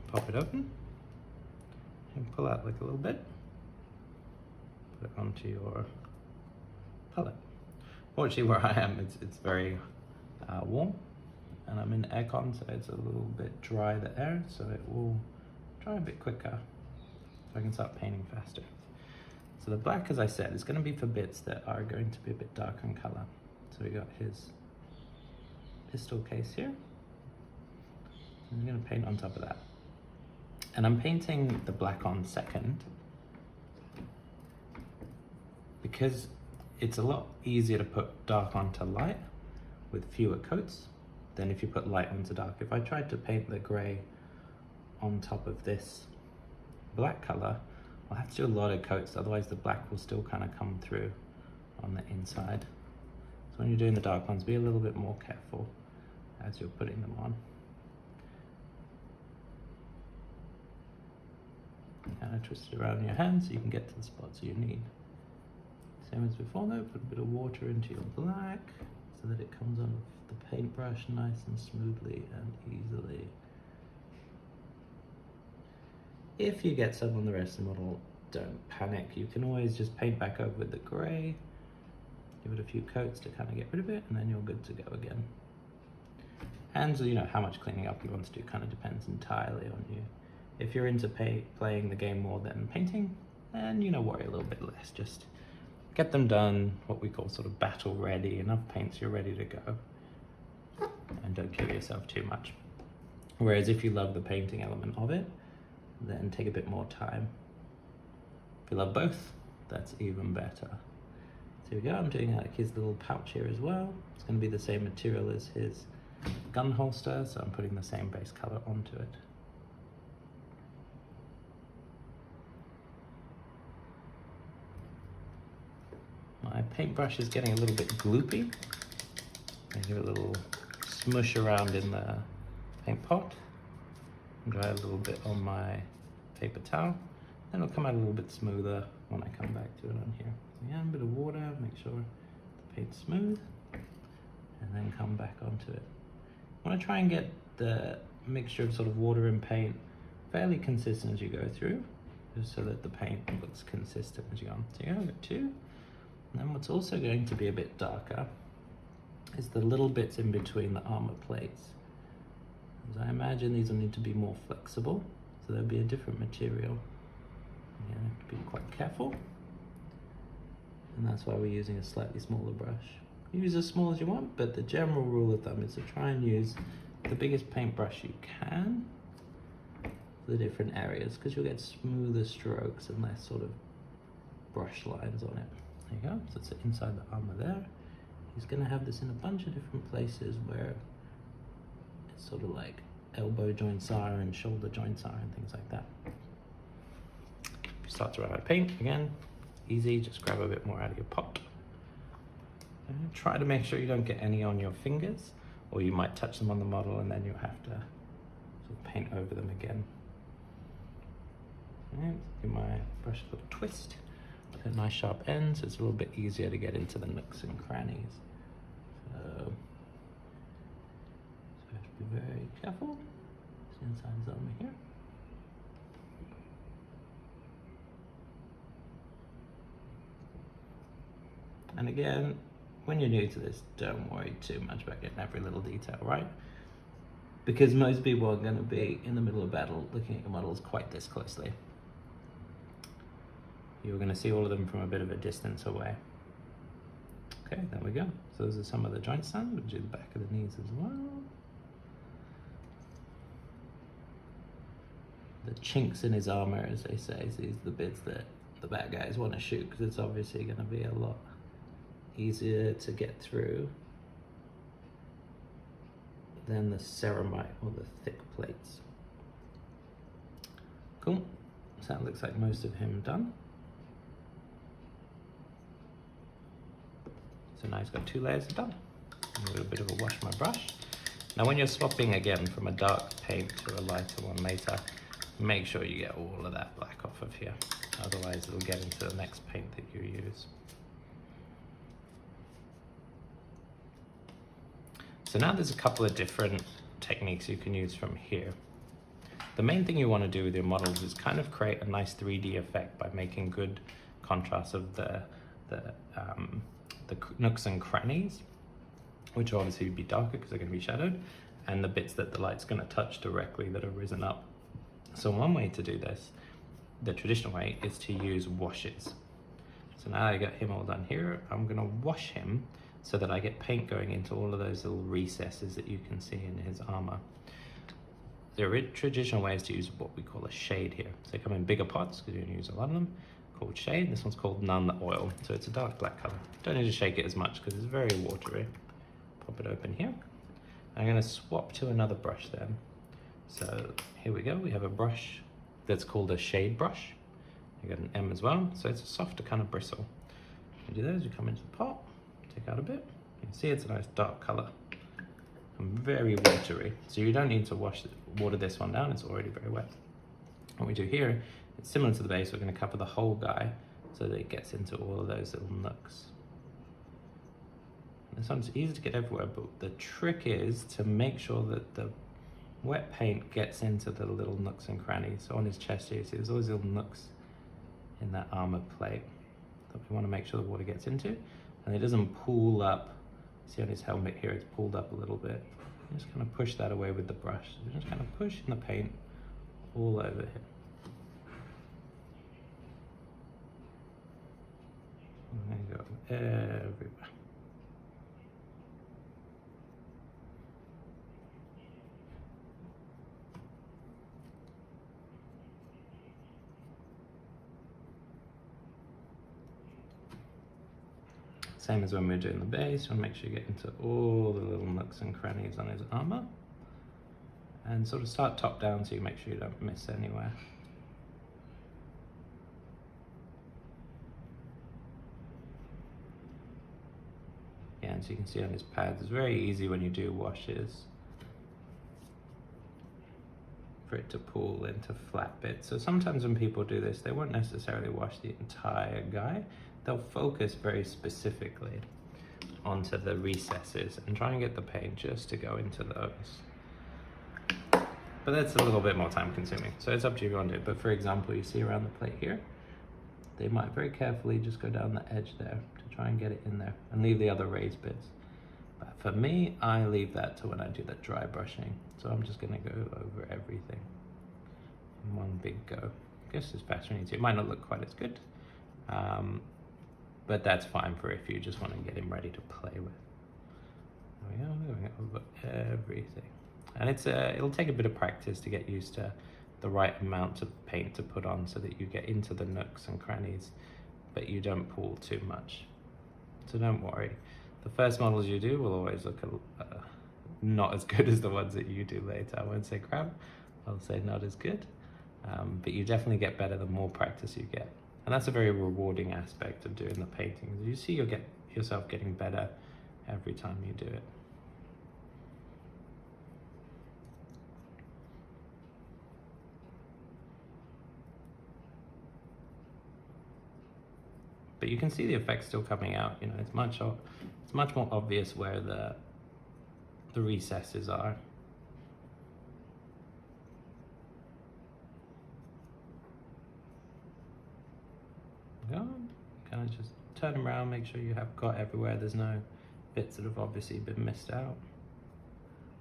Pop it open. And pull out like a little bit, put it onto your palette. Fortunately, where I am, it's very warm, and I'm in aircon, so it's a little bit dry, the air, so it will dry a bit quicker, so I can start painting faster. So the black, as I said, is going to be for bits that are going to be a bit darker in color. So we got his pistol case here. I'm going to paint on top of that. And I'm painting the black on second because it's a lot easier to put dark onto light with fewer coats than if you put light onto dark. If I tried to paint the grey on top of this black color, I'll have to do a lot of coats, otherwise the black will still kind of come through on the inside. So when you're doing the dark ones, be a little bit more careful as you're putting them on. Kind of twist it around in your hand so you can get to the spots you need. Same as before though, put a bit of water into your black so that it comes on the paintbrush nice and smoothly and easily. If you get some on the rest of the model, don't panic. You can always just paint back over with the grey, give it a few coats to kind of get rid of it, and then you're good to go again. And you know, how much cleaning up you want to do kind of depends entirely on you. If you're into playing the game more than painting, then worry a little bit less. Just get them done, what we call sort of battle ready, enough paints you're ready to go, and don't kill yourself too much. Whereas if you love the painting element of it, then take a bit more time. If you love both, that's even better. So here we go, I'm doing like his little pouch here as well. It's going to be the same material as his gun holster, so I'm putting the same base color onto it. My paintbrush is getting a little bit gloopy. I give it a little smush around in the paint pot. Dry a little bit on my paper towel. Then it'll come out a little bit smoother when I come back to it on here. So yeah, a bit of water, make sure the paint's smooth, and then come back onto it. I want to try and get the mixture of sort of water and paint fairly consistent as you go through, just so that the paint looks consistent as you go on. So yeah, I've got two. And then what's also going to be a bit darker is the little bits in between the armor plates. As I imagine these will need to be more flexible, so there'll be a different material. You have to be quite careful. And that's why we're using a slightly smaller brush. Use as small as you want, but the general rule of thumb is to try and use the biggest paintbrush you can for the different areas, because you'll get smoother strokes and less sort of brush lines on it. There you go, so it's inside the armor there. He's going to have this in a bunch of different places where it's sort of like elbow joints are and shoulder joints are and things like that. Start to run out of paint again, easy, just grab a bit more out of your pot. And try to make sure you don't get any on your fingers, or you might touch them on the model and then you'll have to sort of paint over them again. And give my brush a little twist. A nice sharp end, so it's a little bit easier to get into the nooks and crannies. So I have to be very careful. It's inside his armor here. And again, when you're new to this, don't worry too much about getting every little detail right, because most people are going to be in the middle of battle looking at your models quite this closely. You're going to see all of them from a bit of a distance away. Okay, there we go. So those are some of the joints done. We'll do the back of the knees as well. The chinks in his armor, as they say, these are the bits that the bad guys want to shoot, because it's obviously going to be a lot easier to get through than the ceramite or the thick plates. Cool. So that looks like most of him done. So now he's got 2 layers done. A little bit of a wash my brush. Now when you're swapping again from a dark paint to a lighter one later, make sure you get all of that black off of here. Otherwise it'll get into the next paint that you use. So now there's a couple of different techniques you can use from here. The main thing you want to do with your models is kind of create a nice 3D effect by making good contrast of the nooks and crannies, which will obviously be darker because they're going to be shadowed, and the bits that the light's going to touch directly that are risen up. So one way to do this, the traditional way, is to use washes. So now I got him all done here, I'm going to wash him so that I get paint going into all of those little recesses that you can see in his armor. The traditional way is to use what we call a shade here. So they come in bigger pots, because you're going to use a lot of them, called shade. This one's called none oil, so it's a dark black color. Don't need to shake it as much because it's very watery. Pop it open here. I'm going to swap to another brush then. So here we go, we have a brush that's called a shade brush. You got an M as well, so it's a softer kind of bristle. You do those, you come into the pot, take out a bit. You can see it's a nice dark color and very watery. So you don't need to water this one down, it's already very wet. What we do here It's similar to the base. We're going to cover the whole guy so that it gets into all of those little nooks. This one's easy to get everywhere, but the trick is to make sure that the wet paint gets into the little nooks and crannies. So on his chest here, you see there's always little nooks in that armor plate that we want to make sure the water gets into, and it doesn't pool up. See on his helmet here, it's pulled up a little bit. You just kind of push that away with the brush. So just kind of pushing the paint all over here. And then go everywhere. Same as when we're doing the base, you want to make sure you get into all the little nooks and crannies on his armor. And sort of start top down so you make sure you don't miss anywhere. Yeah, and so you can see on his pads, it's very easy when you do washes for it to pull into flat bits. So sometimes when people do this, they won't necessarily wash the entire guy. They'll focus very specifically onto the recesses and try and get the paint just to go into those. But that's a little bit more time consuming, so it's up to you if you want to do it. But for example, you see around the plate here, they might very carefully just go down the edge there to try and get it in there and leave the other raised bits. But for me, I leave that to when I do the dry brushing. So I'm just gonna go over everything in one big go. I guess it's faster than you see. It might not look quite as good, but that's fine for if you just want to get him ready to play with. There we go, moving over everything. And it'll take a bit of practice to get used to the right amount of paint to put on so that you get into the nooks and crannies, but you don't pull too much. So don't worry. The first models you do will always look not as good as the ones that you do later. I won't say crap, I'll say not as good. But you definitely get better the more practice you get. And that's a very rewarding aspect of doing the painting. You see you'll get yourself getting better every time you do it. But you can see the effects still coming out. You know, it's much more obvious where the recesses are. Kind of just turn them around, make sure you have got everywhere. There's no bits that have obviously been missed out.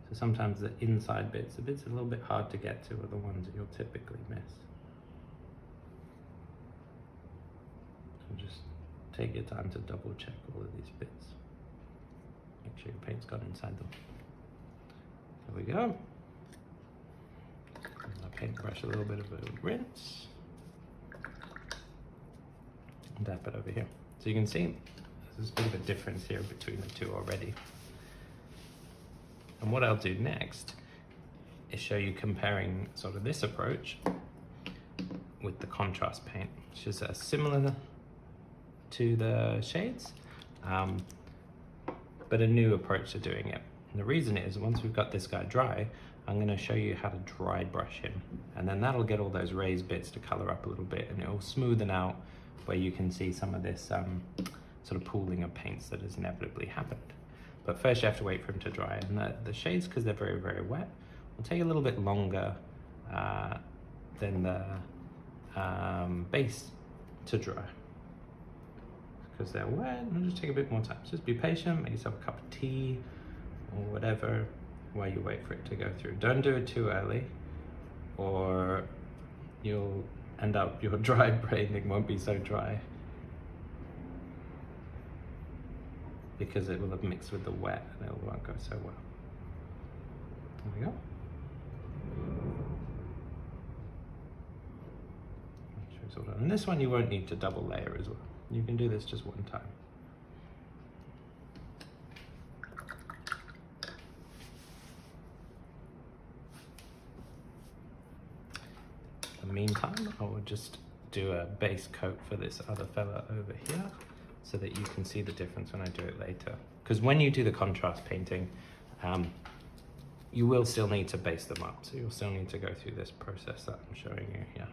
So sometimes the inside bits, the bits are a little bit hard to get to, are the ones that you'll typically miss. So just take your time to double check all of these bits. Make sure your paint's got inside them. There we go. My paintbrush, a little bit of a rinse. And dab it over here. So you can see there's a bit of a difference here between the two already. And what I'll do next is show you comparing sort of this approach with the contrast paint, which is similar to the shades, but a new approach to doing it. And the reason is, once we've got this guy dry, I'm going to show you how to dry brush him, and then that'll get all those raised bits to color up a little bit, and it'll smoothen out where you can see some of this sort of pooling of paints that has inevitably happened. But first you have to wait for him to dry, and the shades, because they're very, very wet, will take a little bit longer than the base to dry. Because they're wet, and it'll just take a bit more time. So just be patient, make yourself a cup of tea or whatever while you wait for it to go through. Don't do it too early, or you'll end up, your dry painting won't be so dry because it will have mixed with the wet and it won't go so well. There we go. Make sure it's all done. And this one you won't need to double layer as well. You can do this just one time. In the meantime, I will just do a base coat for this other fella over here so that you can see the difference when I do it later. Because when you do the contrast painting, you will still need to base them up. So you'll still need to go through this process that I'm showing you here.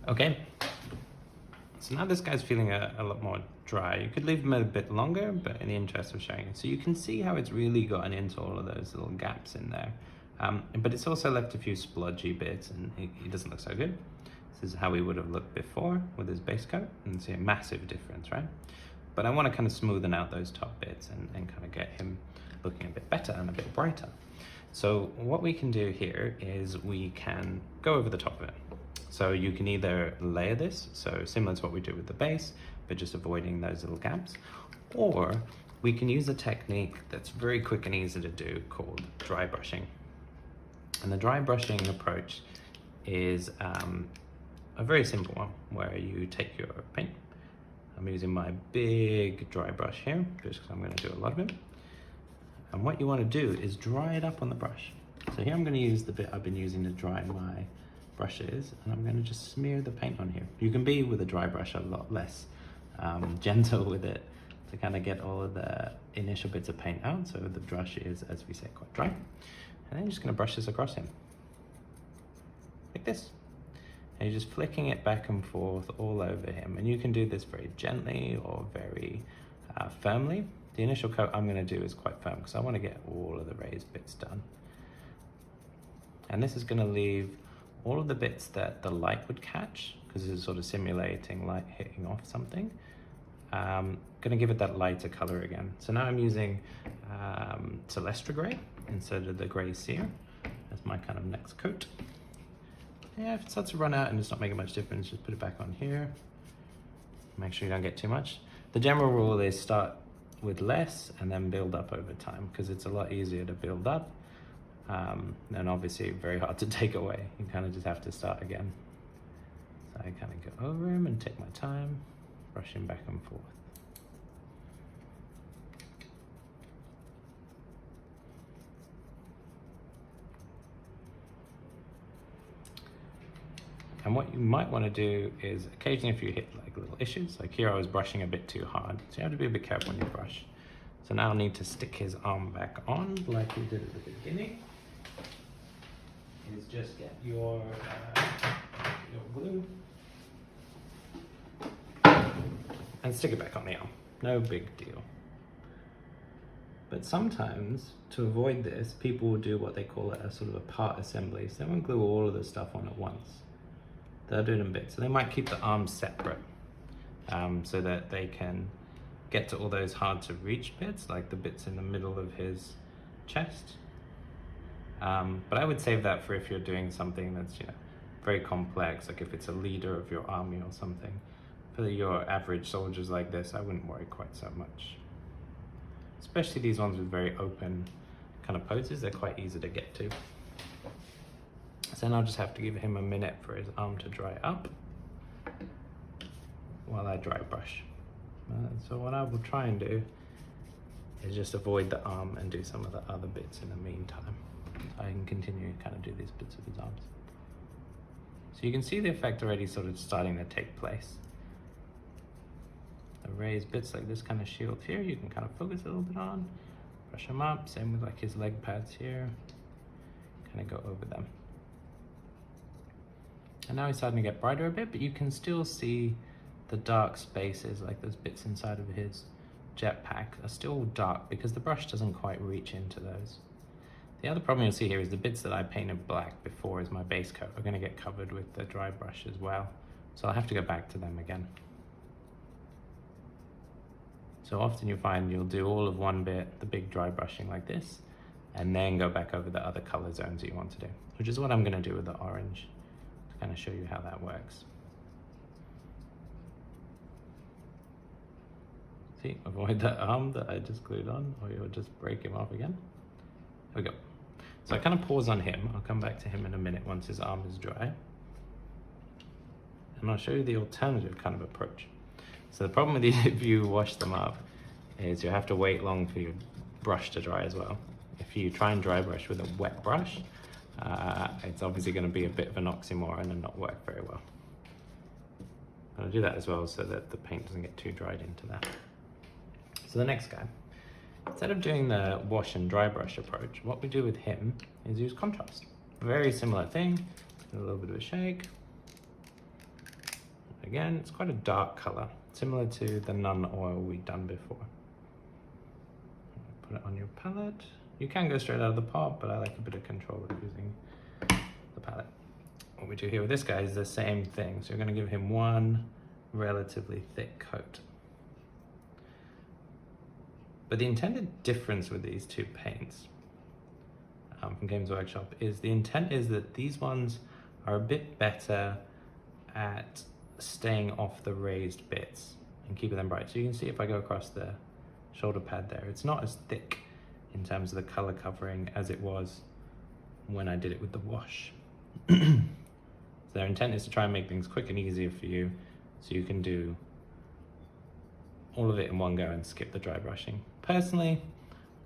Okay, so now this guy's feeling a lot more dry. You could leave him a bit longer, but in the interest of showing it. So you can see how it's really gotten into all of those little gaps in there. But it's also left a few splodgy bits, and he doesn't look so good. This is how he would have looked before with his base coat, and see a massive difference, right? But I want to kind of smoothen out those top bits and kind of get him looking a bit better and a bit brighter. So what we can do here is we can go over the top of it. So you can either layer this, so similar to what we do with the base, but just avoiding those little gaps, or we can use a technique that's very quick and easy to do called dry brushing. And the dry brushing approach is a very simple one where you take your paint. I'm using my big dry brush here, just because I'm going to do a lot of it. And what you want to do is dry it up on the brush. So here I'm going to use the bit I've been using to dry my brushes, and I'm going to just smear the paint on here. You can be with a dry brush a lot less gentle with it to kind of get all of the initial bits of paint out, so the brush is, as we say, quite dry. And then you're just going to brush this across him like this, and you're just flicking it back and forth all over him. And you can do this very gently or very firmly. The initial coat I'm going to do is quite firm because I want to get all of the raised bits done. And this is going to leave all of the bits that the light would catch, because this is sort of simulating light hitting off something. Going to give it that lighter color again. So now I'm using Celestra Gray instead of the Gray Sear as my kind of next coat. Yeah, if it starts to run out and it's not making much difference, just put it back on here. Make sure you don't get too much. The general rule is start with less and then build up over time, because it's a lot easier to build up. And obviously very hard to take away. You kind of just have to start again. So I kind of go over him and take my time, brush him back and forth. And what you might want to do is occasionally, if you hit like little issues, like here I was brushing a bit too hard, so you have to be a bit careful when you brush. So now I'll need to stick his arm back on like we did at the beginning. Is just get your glue and stick it back on the arm. No big deal. But sometimes, to avoid this, people will do what they call a sort of a part assembly. So they won't glue all of the stuff on at once. They'll do it in bits. So they might keep the arms separate so that they can get to all those hard to reach bits, like the bits in the middle of his chest. But I would save that for if you're doing something that's very complex, like if it's a leader of your army or something. For your average soldiers like this, I wouldn't worry quite so much. Especially these ones with very open kind of poses, they're quite easy to get to. So then I'll just have to give him a minute for his arm to dry up while I dry brush. So what I will try and do is just avoid the arm and do some of the other bits in the meantime. I can continue to kind of do these bits of his arms. So you can see the effect already sort of starting to take place. The raised bits like this kind of shield here, you can kind of focus a little bit on, brush them up, same with like his leg pads here, kind of go over them. And now he's starting to get brighter a bit, but you can still see the dark spaces, like those bits inside of his jetpack are still dark because the brush doesn't quite reach into those. The other problem you'll see here is the bits that I painted black before as my base coat are going to get covered with the dry brush as well. So I'll have to go back to them again. So often you find you'll do all of one bit, the big dry brushing like this, and then go back over the other color zones that you want to do, which is what I'm going to do with the orange to kind of show you how that works. See, avoid that arm that I just glued on, or you'll just break him off again. There we go. So I kind of pause on him. I'll come back to him in a minute once his arm is dry. And I'll show you the alternative kind of approach. So the problem with these, if you wash them up, is you have to wait long for your brush to dry as well. If you try and dry brush with a wet brush, it's obviously going to be a bit of an oxymoron and not work very well. And I'll do that as well so that the paint doesn't get too dried into that. So the next guy, instead of doing the wash and dry brush approach, what we do with him is use contrast. Very similar thing, a little bit of a shake, again, it's quite a dark color, similar to the Nun oil we've done before. Put it on your palette. You can go straight out of the pot, but I like a bit of control of using the palette. What we do here with this guy is the same thing. So you're going to give him one relatively thick coat. But the intended difference with these two paints from Games Workshop is the intent is that these ones are a bit better at staying off the raised bits and keeping them bright. So you can see if I go across the shoulder pad there, it's not as thick in terms of the color covering as it was when I did it with the wash. So their intent is to try and make things quick and easier for you, so you can do all of it in one go and skip the dry brushing. Personally,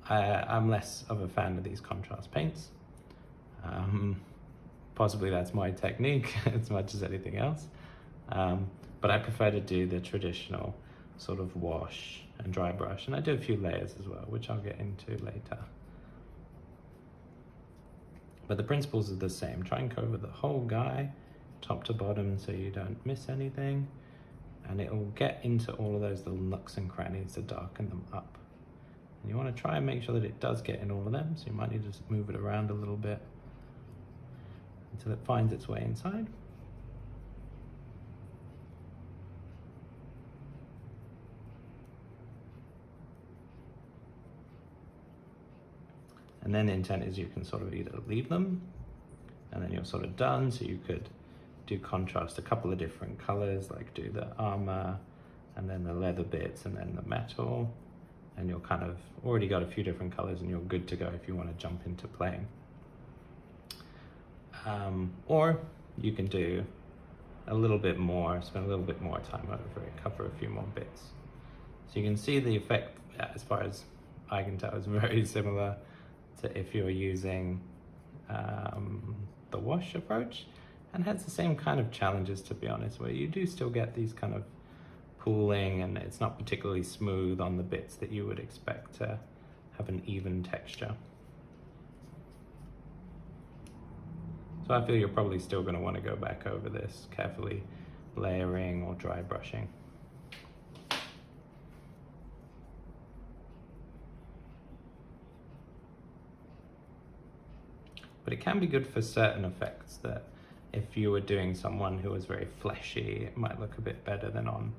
I'm less of a fan of these contrast paints. Possibly that's my technique as much as anything else. But I prefer to do the traditional sort of wash and dry brush, and I do a few layers as well, which I'll get into later. But the principles are the same. Try and cover the whole guy, top to bottom, so you don't miss anything, and it will get into all of those little nooks and crannies to darken them up. And you want to try and make sure that it does get in all of them, so you might need to just move it around a little bit until it finds its way inside. And then the intent is you can sort of either leave them and then you're sort of done. So you could do contrast a couple of different colors, like do the armor and then the leather bits and then the metal, and you're kind of already got a few different colors and you're good to go if you want to jump into playing. Or you can do a little bit more, spend a little bit more time over it, cover a few more bits. So you can see the effect, as far as I can tell, is very similar to if you're using the wash approach, and has the same kind of challenges, to be honest, where you do still get these kind of pooling and it's not particularly smooth on the bits that you would expect to have an even texture. So I feel you're probably still going to want to go back over this, carefully layering or dry brushing. But it can be good for certain effects, that if you were doing someone who was very fleshy, it might look a bit better than on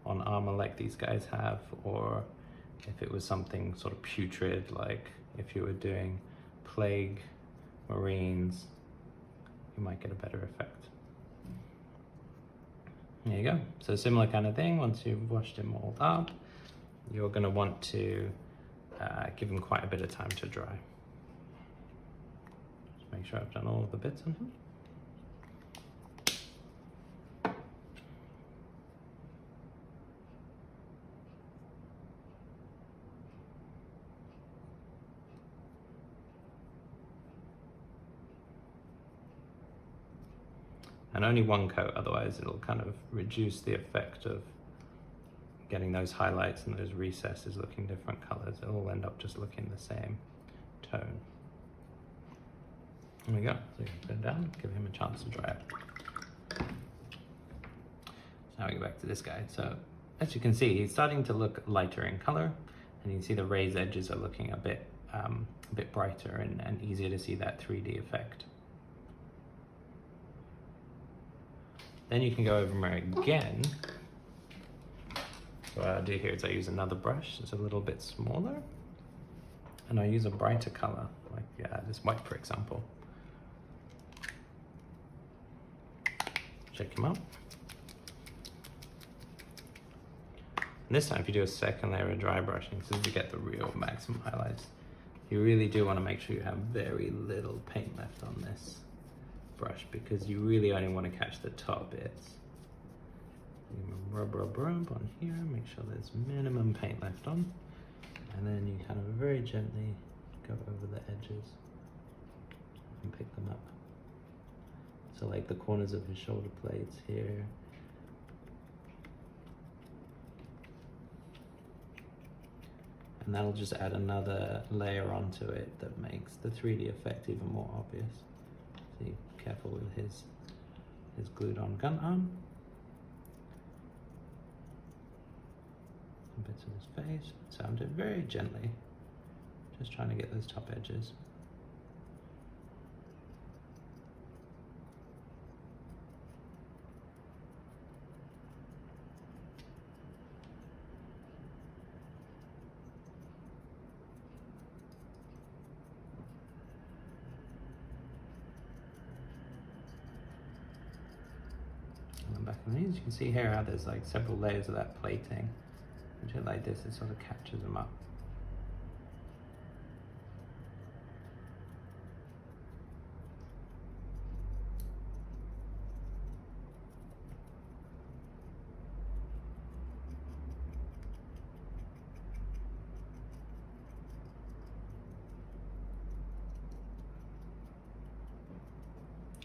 armor like these guys have, or if it was something sort of putrid, like if you were doing plague marines, you might get a better effect. There you go. So similar kind of thing. Once you've washed him all up, you're going to want to give him quite a bit of time to dry. Just make sure I've done all of the bits on him. And only one coat, otherwise it'll kind of reduce the effect of getting those highlights and those recesses looking different colors. It'll end up just looking the same tone. There we go. So you can put it down, give him a chance to dry out. So now we go back to this guy. So as you can see, he's starting to look lighter in color, and you can see the raised edges are looking a bit brighter and easier to see that 3D effect. Then you can go over again. So what I do here is I use another brush. It's a little bit smaller, and I use a brighter color, like this white, for example. Check him out. And this time, if you do a second layer of dry brushing, so you get the real maximum highlights, you really do want to make sure you have very little paint left on this brush, because you really only want to catch the top bits. Rub on here, make sure there's minimum paint left on, and then you kind of very gently go over the edges and pick them up. So like the corners of his shoulder blades here. And that'll just add another layer onto it that makes the 3D effect even more obvious. So be careful with his glued on gun arm. some bits of his face. So I'm doing very gently, just trying to get those top edges. Back on these, you can see here how there's like several layers of that plating, which are like this, it sort of catches them up.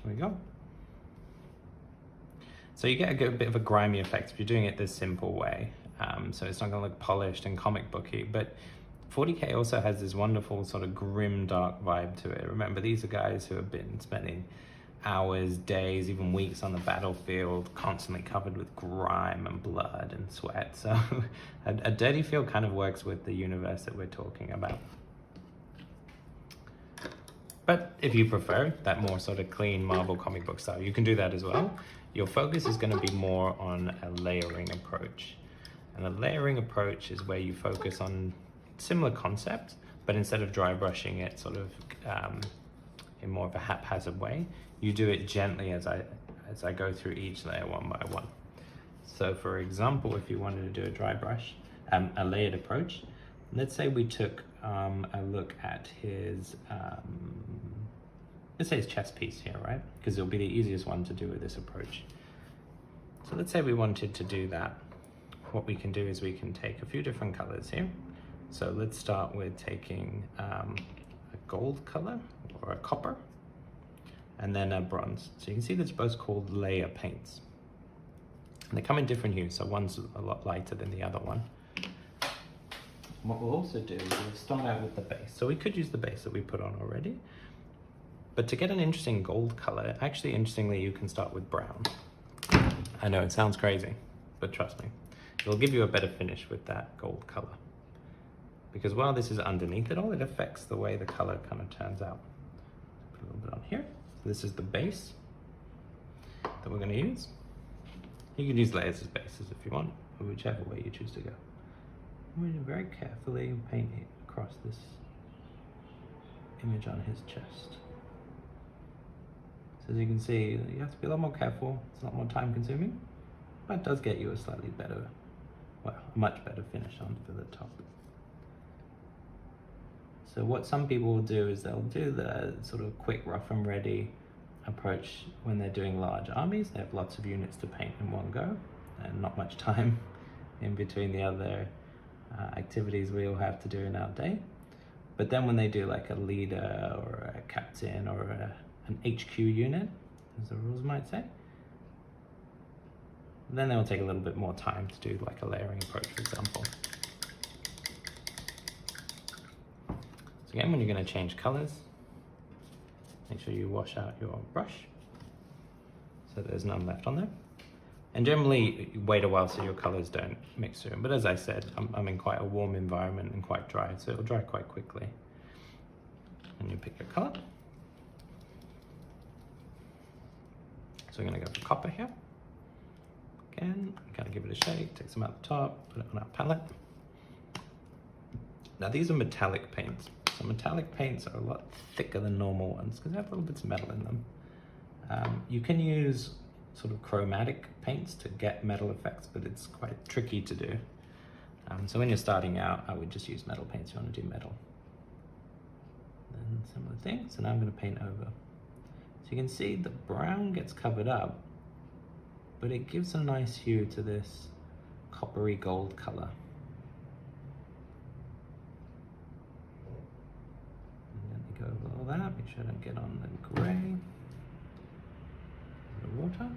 There we go. So you get a good bit of a grimy effect if you're doing it this simple way. So it's not going to look polished and comic booky, but 40k also has this wonderful sort of grim, dark vibe to it. Remember, these are guys who have been spending hours, days, even weeks on the battlefield, constantly covered with grime and blood and sweat. So a dirty feel kind of works with the universe that we're talking about. But if you prefer that more sort of clean Marvel comic book style, you can do that as well. Your focus is going to be more on a layering approach. And a layering approach is where you focus on similar concepts, but instead of dry brushing it sort of in more of a haphazard way, you do it gently as I go through each layer one by one. So for example, if you wanted to do a dry brush, a layered approach, let's say we took a look at his, let's say his chest piece here, right? Because it'll be the easiest one to do with this approach. So let's say we wanted to do that. What we can do is we can take a few different colors here. So let's start with taking a gold color or a copper, and then a bronze. So you can see that's both called layer paints. And they come in different hues, so one's a lot lighter than the other one. What we'll also do is we'll start out with the base. So we could use the base that we put on already, but to get an interesting gold color, actually interestingly, you can start with brown. I know it sounds crazy, but trust me, it'll give you a better finish with that gold color. Because while this is underneath it all, it affects the way the color kind of turns out. Put a little bit on here. So this is the base that we're going to use. You can use layers as bases if you want, or whichever way you choose to go. I'm going to very carefully paint it across this image on his chest. So as you can see, you have to be a lot more careful. It's a lot more time consuming, but it does get you a slightly better, well, a much better finish on for the top. So what some people will do is they'll do the sort of quick rough and ready approach when they're doing large armies. They have lots of units to paint in one go and not much time in between the other activities we all have to do in our day. But then when they do like a leader or a captain or an HQ unit, as the rules might say, then they'll take a little bit more time to do like a layering approach, for example. So again, when you're going to change colors, make sure you wash out your brush so there's none left on there. And generally wait a while so your colors don't mix through. But as I said, I'm in quite a warm environment and quite dry, so it'll dry quite quickly. And you pick your color. So we're going to go for copper here. Again, kind of give it a shake, take some out the top, put it on our palette. Now these are metallic paints. So metallic paints are a lot thicker than normal ones because they have little bits of metal in them. You can use sort of chromatic paints to get metal effects, but it's quite tricky to do. So when you're starting out, I would just use metal paints. You want to do metal. Then similar thing. So now I'm going to paint over. So you can see the brown gets covered up, but it gives a nice hue to this coppery gold color. And then we go over all that, make sure I don't get on the gray. The water.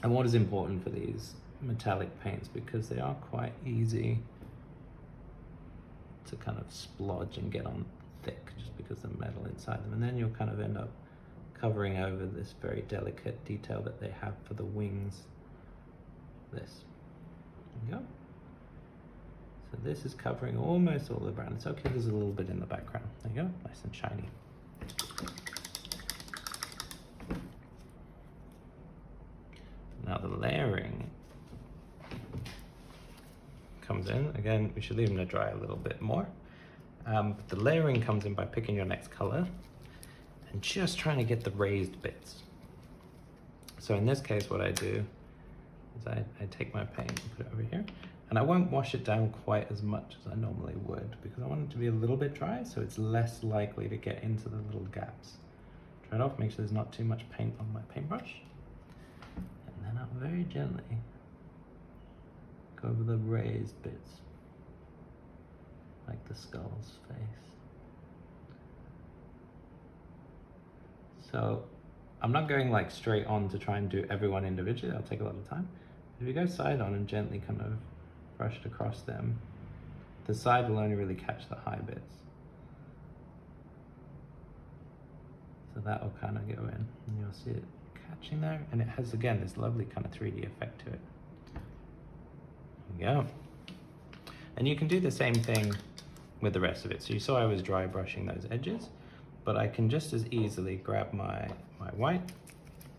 And water is important for these metallic paints because they are quite easy to kind of splodge and get on thick just because of the metal inside them. And then you'll kind of end up covering over this very delicate detail that they have for the wings. This. There you go. So this is covering almost all the brown. It's okay, there's a little bit in the background. There you go, nice and shiny. Now the layering comes in. Again, we should leave them to dry a little bit more. But the layering comes in by picking your next color and just trying to get the raised bits. So in this case, what I do is I take my paint and put it over here. And I won't wash it down quite as much as I normally would because I want it to be a little bit dry so it's less likely to get into the little gaps. Try it off, make sure there's not too much paint on my paintbrush. And then I'll very gently go over the raised bits, like the skull's face. So I'm not going like straight on to try and do everyone individually, that'll take a lot of time. If you go side on and gently kind of brushed across them, the side will only really catch the high bits. So that will kind of go in and you'll see it catching there. And it has, again, this lovely kind of 3D effect to it. There you go. And you can do the same thing with the rest of it. So you saw I was dry brushing those edges, but I can just as easily grab my white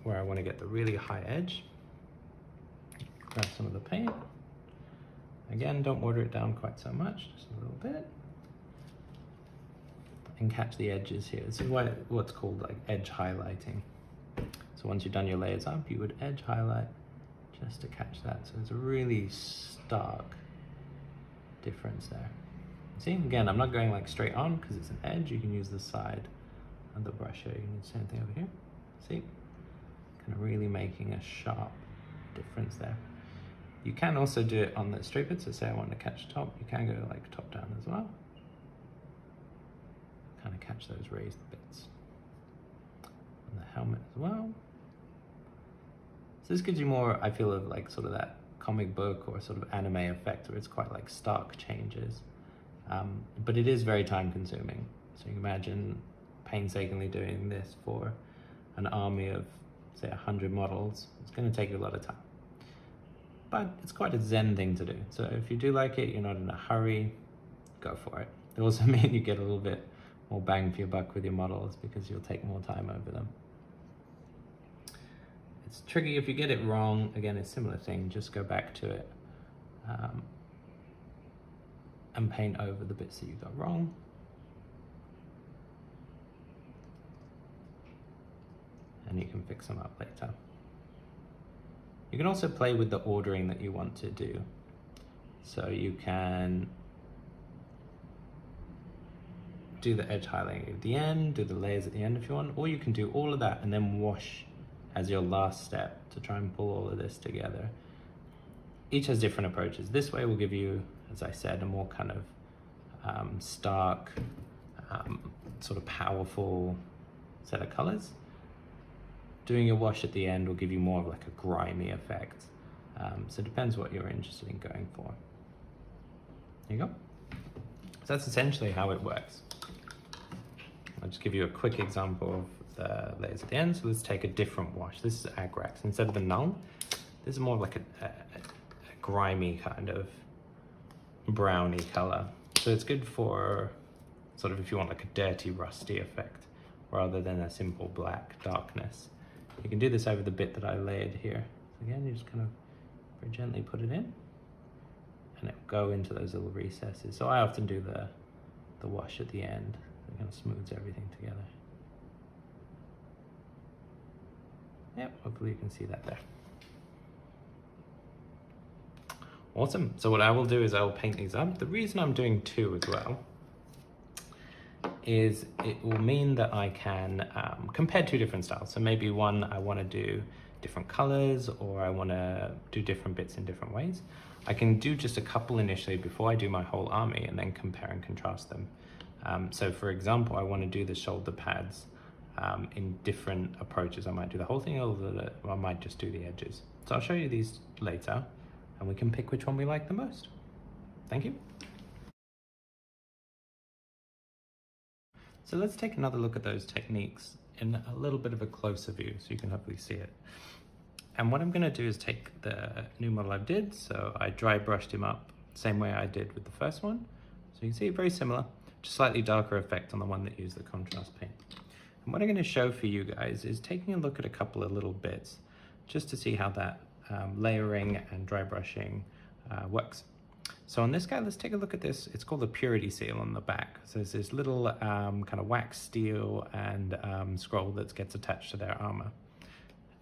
where I want to get the really high edge, grab some of the paint. Again, don't water it down quite so much, just a little bit. And catch the edges here. This is what's called like edge highlighting. So once you've done your layers up, you would edge highlight just to catch that. So it's a really stark difference there. See, again, I'm not going like straight on because it's an edge. You can use the side of the brush here. You can do the same thing over here. See, kind of really making a sharp difference there. You can also do it on the straight bits. So say I want to catch top, you can go like top down as well. Kind of catch those raised bits. And the helmet as well. So this gives you more, I feel, of like sort of that comic book or sort of anime effect where it's quite like stark changes. But it is very time consuming. So you can imagine painstakingly doing this for an army of say 100 models. It's going to take you a lot of time. But it's quite a zen thing to do. So if you do like it, you're not in a hurry, go for it. It also means you get a little bit more bang for your buck with your models because you'll take more time over them. It's tricky if you get it wrong. Again, it's a similar thing, just go back to it and paint over the bits that you got wrong. And you can fix them up later. You can also play with the ordering that you want to do. So you can do the edge highlighting at the end, do the layers at the end if you want, or you can do all of that and then wash as your last step to try and pull all of this together. Each has different approaches. This way will give you, as I said, a more kind of stark, sort of powerful set of colors. Doing your wash at the end will give you more of like a grimy effect. So it depends what you're interested in going for. There you go. So that's essentially how it works. I'll just give you a quick example of the layers at the end. So let's take a different wash. This is Agrax. Instead of the null, this is more like a grimy kind of browny color. So it's good for sort of if you want like a dirty, rusty effect rather than a simple black darkness. You can do this over the bit that I layered here. So again, you just kind of very gently put it in and it'll go into those little recesses. So I often do the wash at the end. It kind of smooths everything together. Yep, hopefully you can see that there. Awesome. So what I will do is I will paint these up. The reason I'm doing two as well is it will mean that I can compare two different styles. So maybe one I want to do different colors or I want to do different bits in different ways. I can do just a couple initially before I do my whole army and then compare and contrast them. So for example, I want to do the shoulder pads in different approaches. I might do the whole thing or I might just do the edges. So I'll show you these later and we can pick which one we like the most. Thank you. So let's take another look at those techniques in a little bit of a closer view so you can hopefully see it. And what I'm going to do is take the new model I did, so I dry brushed him up same way I did with the first one. So you can see very similar, just slightly darker effect on the one that used the contrast paint. And what I'm going to show for you guys is taking a look at a couple of little bits just to see how that layering and dry brushing works. So on this guy, let's take a look at this. It's called the purity seal on the back. So there's this little kind of wax steel and scroll that gets attached to their armor.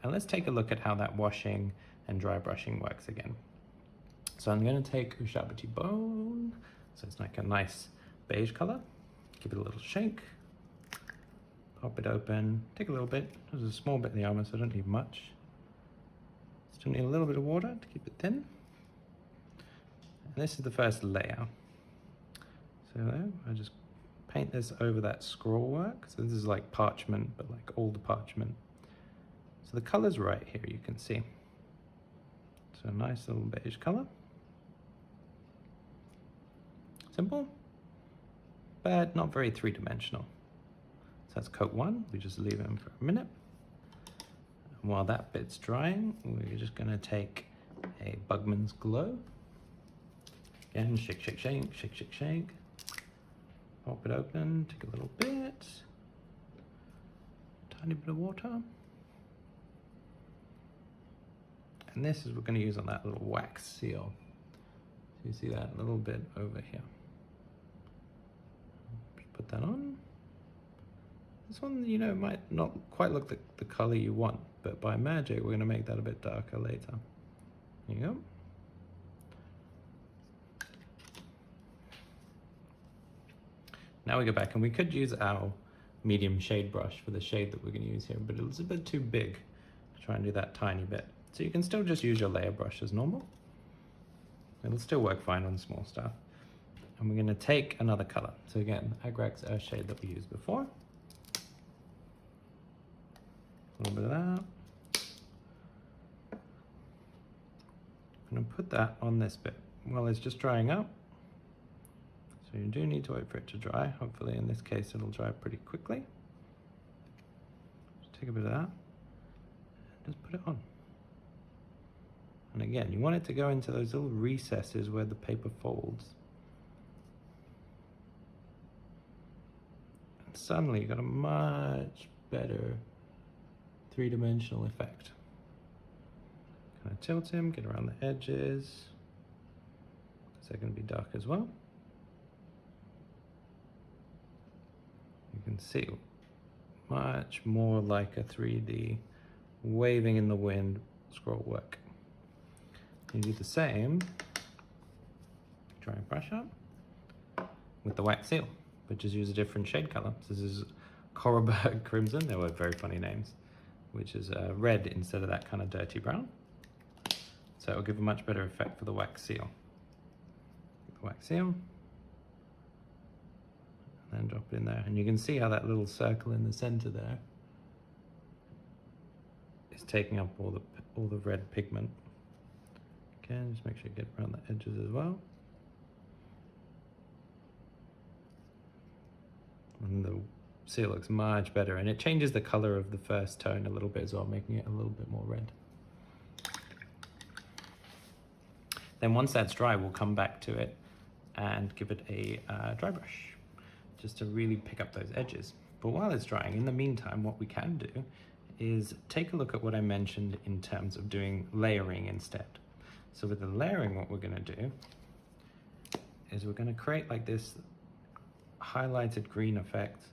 And let's take a look at how that washing and dry brushing works again. So I'm going to take Ushabti Bone, so it's like a nice beige color. Give it a little shake. Pop it open. Take a little bit. There's a small bit in the armor, so I don't need much. Still need a little bit of water to keep it thin. And this is the first layer. So I just paint this over that scroll work. So this is like parchment, but like old parchment. So the color's right here, you can see. So a nice little beige color. Simple, but not very three-dimensional. So that's coat one. We just leave him for a minute. And while that bit's drying, we're just gonna take a Bugman's Glow. Again, shake, shake, shake, shake, shake, shake. Pop it open, take a little bit. Tiny bit of water. And this is we're going to use on that little wax seal. So you see that little bit over here. Just put that on. This one, you know, might not quite look the color you want, but by magic, we're going to make that a bit darker later. There you go. Now we go back, and we could use our medium shade brush for the shade that we're going to use here, but it's a bit too big to try and do that tiny bit. So you can still just use your layer brush as normal. It'll still work fine on small stuff. And we're going to take another color. So again, Agrax Earth shade that we used before. A little bit of that. I'm going to put that on this bit while it's just drying up. So you do need to wait for it to dry. Hopefully in this case it'll dry pretty quickly. Just take a bit of that and just put it on. And again, you want it to go into those little recesses where the paper folds. And suddenly you've got a much better three-dimensional effect. Kind of tilt him, get around the edges, because they're going to be dark as well. You can see much more like a 3D waving in the wind scroll work. You do the same, dry and brush up with the wax seal, but just use a different shade color. So this is Korberg Crimson, they were very funny names, which is red instead of that kind of dirty brown. So it'll give a much better effect for the wax seal. The wax seal, and then drop it in there. And you can see how that little circle in the center there is taking up all the red pigment. Again, just make sure you get around the edges as well. And the seal looks much better, and it changes the color of the first tone a little bit as well, making it a little bit more red. Then once that's dry, we'll come back to it and give it a dry brush, just to really pick up those edges. But while it's drying, in the meantime, what we can do is take a look at what I mentioned in terms of doing layering instead. So with the layering, what we're gonna do is we're gonna create like this highlighted green effect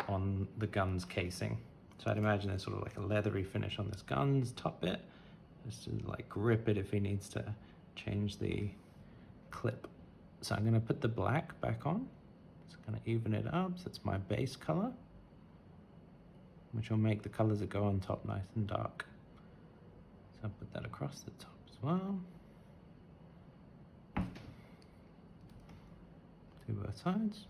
on the gun's casing. So I'd imagine there's sort of like a leathery finish on this gun's top bit, just to like grip it if he needs to change the clip. So I'm gonna put the black back on. It's gonna even it up, so it's my base color, which will make the colors that go on top nice and dark. So I'll put that across the top as well. Do both sides.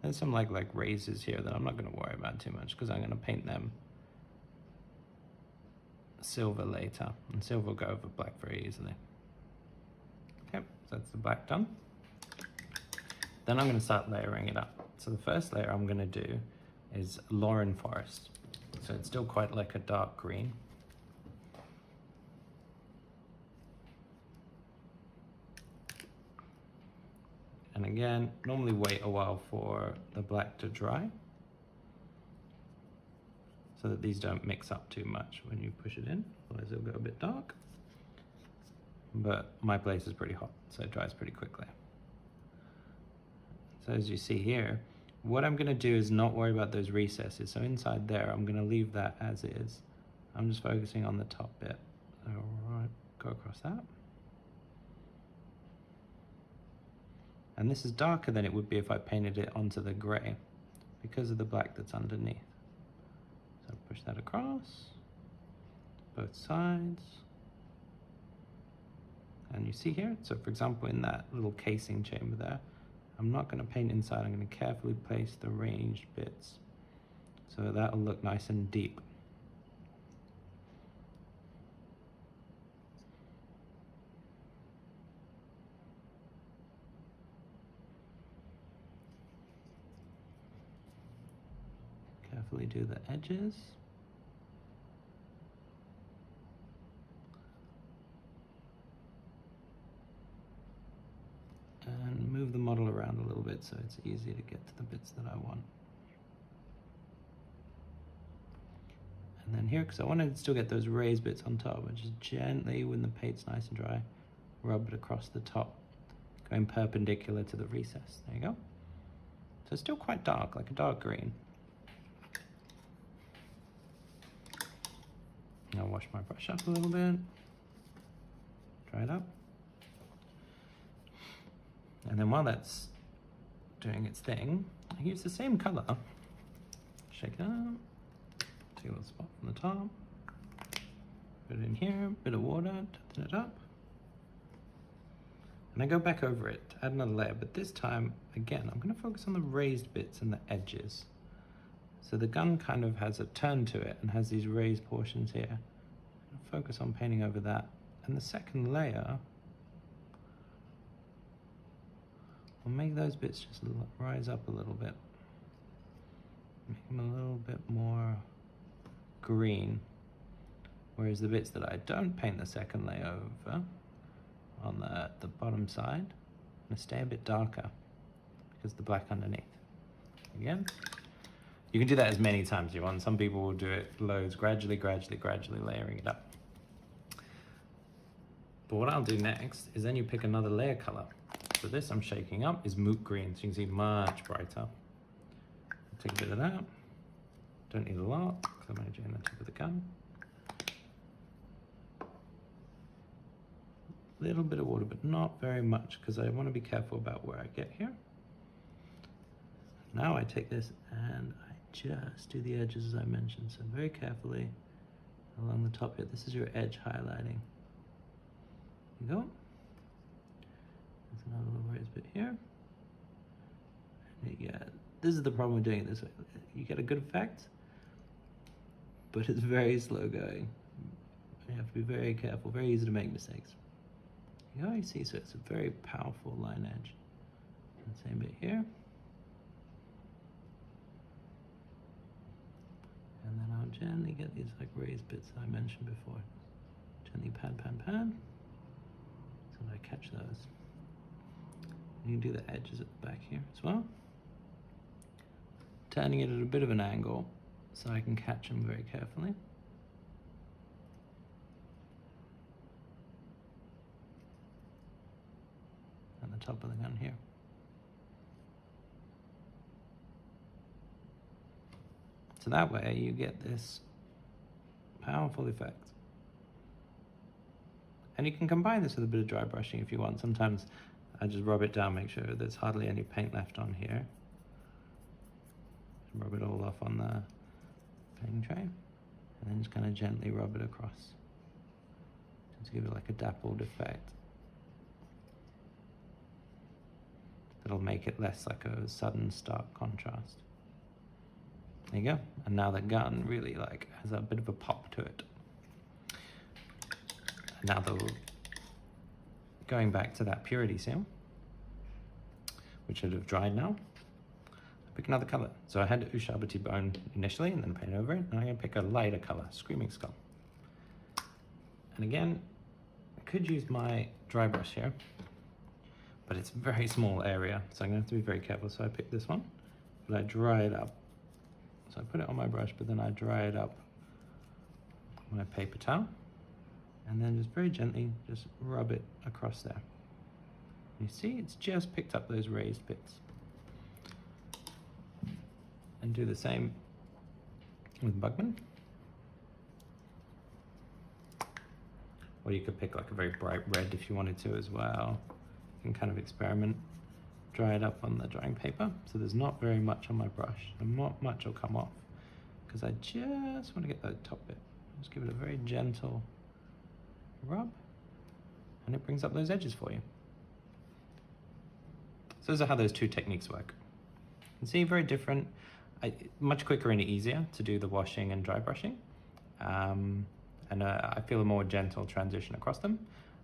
There's some like razors here that I'm not going to worry about too much because I'm going to paint them silver later, and silver will go over black very easily. Okay, so that's the black done. Then I'm going to start layering it up. So the first layer I'm going to do is Lauren Forest. So it's still quite like a dark green. And again, normally wait a while for the black to dry so that these don't mix up too much when you push it in, otherwise it'll go a bit dark. But my place is pretty hot, so it dries pretty quickly. So as you see here, what I'm gonna do is not worry about those recesses. So inside there, I'm gonna leave that as is. I'm just focusing on the top bit. All right, go across that. And this is darker than it would be if I painted it onto the gray because of the black that's underneath. So push that across, both sides. And you see here, so for example, in that little casing chamber there, I'm not going to paint inside, I'm going to carefully place the ranged bits so that'll look nice and deep. Carefully do the edges. And move the model around a little bit so it's easy to get to the bits that I want. And then here, because I want to still get those raised bits on top, I just gently, when the paint's nice and dry, rub it across the top, going perpendicular to the recess. There you go. So it's still quite dark, like a dark green. I'll wash my brush up a little bit, dry it up. And then while that's doing its thing, I use the same color. Shake it up, take a little spot from the top, put it in here, bit of water, tighten it up. And I go back over it to add another layer, but this time, again, I'm gonna focus on the raised bits and the edges. So the gun kind of has a turn to it and has these raised portions here. I'll focus on painting over that. And the second layer, I'll make those bits just rise up a little bit. Make them a little bit more green. Whereas the bits that I don't paint the second layer over, on the bottom side, I'm gonna stay a bit darker because the black underneath. Again, you can do that as many times as you want. Some people will do it loads, gradually layering it up. But what I'll do next is then you pick another layer color. So this I'm shaking up is moot green, so you can see much brighter. Take a bit of that. Don't need a lot, because I'm only doing the tip of the gun. Little bit of water, but not very much, because I want to be careful about where I get here. Now I take this and I just do the edges as I mentioned, so very carefully along the top here. This is your edge highlighting. There you go. There's another little raised bit here. And yeah, this is the problem with doing it this way. You get a good effect, but it's very slow going. You have to be very careful, very easy to make mistakes. Yeah, you see, so it's a very powerful line edge. And same bit here. And then I'll gently get these like raised bits that I mentioned before. Gently pan, so that I catch those. And you can do the edges at the back here as well. Turning it at a bit of an angle so I can catch them very carefully. And the top of the gun here. So that way you get this powerful effect. And you can combine this with a bit of dry brushing if you want. Sometimes I just rub it down, make sure there's hardly any paint left on here. Rub it all off on the painting tray. And then just kind of gently rub it across. Just to give it like a dappled effect. That'll make it less like a sudden stark contrast. There you go. And now the gun really like has a bit of a pop to it. And now going back to that purity seal, which should have dried now, I pick another color. So I had Ushabti Bone initially and then paint over it, and I'm gonna pick a lighter color, Screaming Skull. And again, I could use my dry brush here, but it's a very small area, so I'm gonna have to be very careful. So I pick this one, but I dry it up. So I put it on my brush, but then I dry it up with my paper towel, and then just very gently just rub it across there. You see, it's just picked up those raised bits. And do the same with Bugman. Or you could pick like a very bright red if you wanted to as well. You can kind of experiment. Dry it up on the drying paper. So there's not very much on my brush, and not much will come off because I just want to get that top bit. Just give it a very gentle rub, and it brings up those edges for you. So those are how those two techniques work. You can see, very different, much quicker and easier to do the washing and dry brushing. And I feel a more gentle transition across them.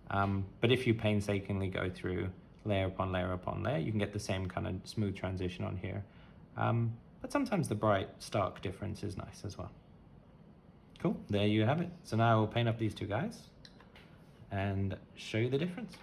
But if you painstakingly go through layer upon layer upon layer, you can get the same kind of smooth transition on here. But sometimes the bright, stark difference is nice as well. Cool, there you have it. So now I'll paint up these two guys and show you the difference.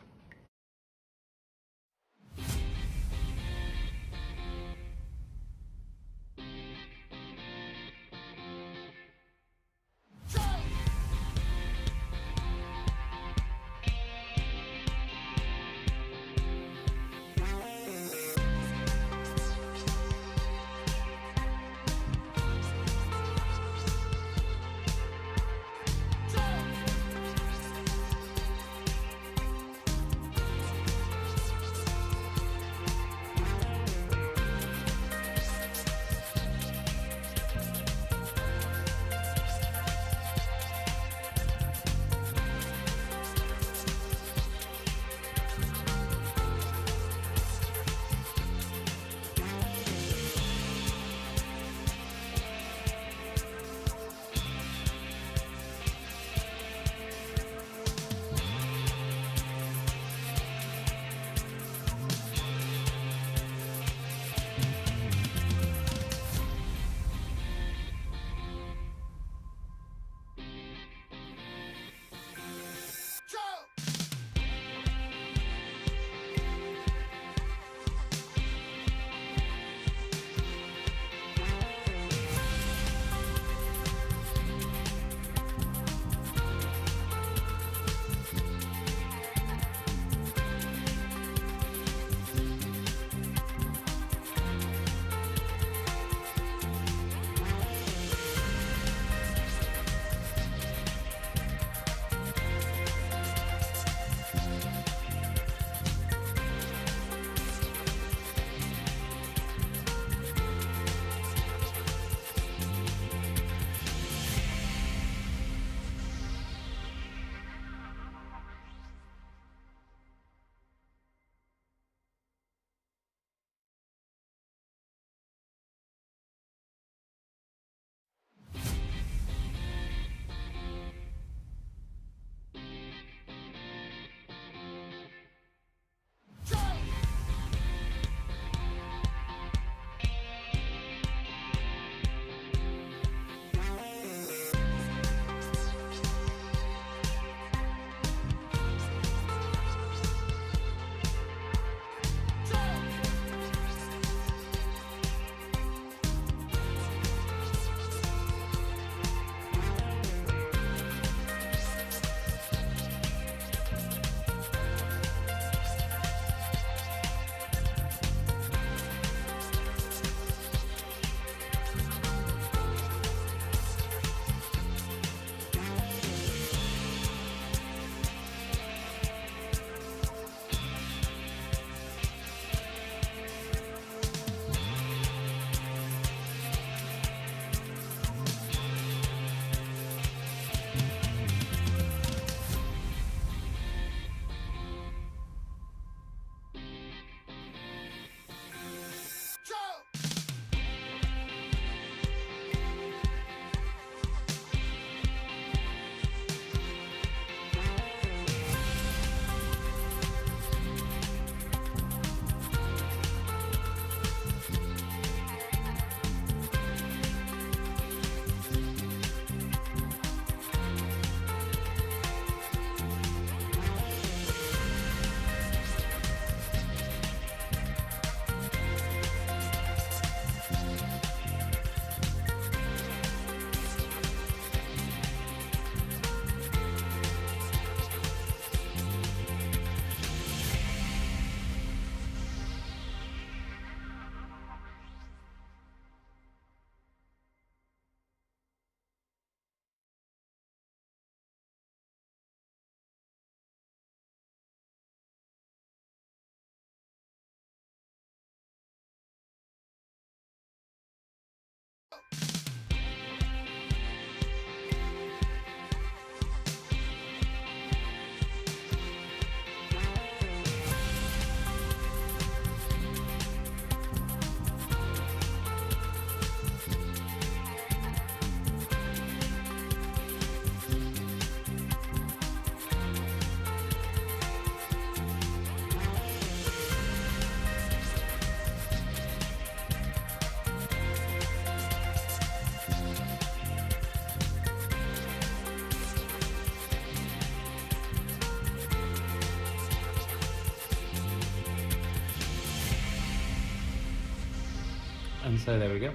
And so there we go.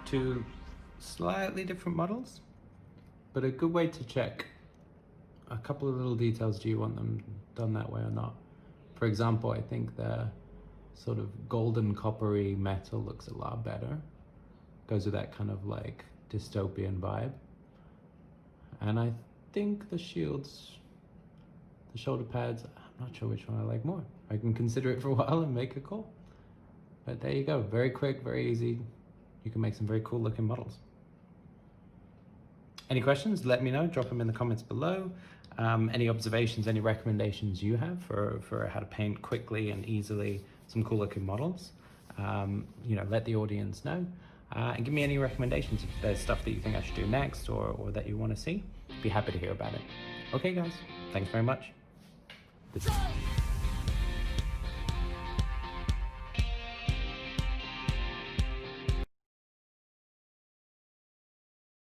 Two slightly different models, but a good way to check a couple of little details. Do you want them done that way or not? For example, I think the sort of golden coppery metal looks a lot better. Goes with that kind of like dystopian vibe. And I think the shields, the shoulder pads, I'm not sure which one I like more. I can consider it for a while and make a call. But there you go, very quick, very easy. You can make some very cool looking models. Any questions? Let me know, drop them in the comments below. Any observations, any recommendations you have for how to paint quickly and easily some cool looking models. You know, let the audience know. And give me any recommendations if there's stuff that you think I should do next or that you want to see. Be happy to hear about it. Okay guys, thanks very much. This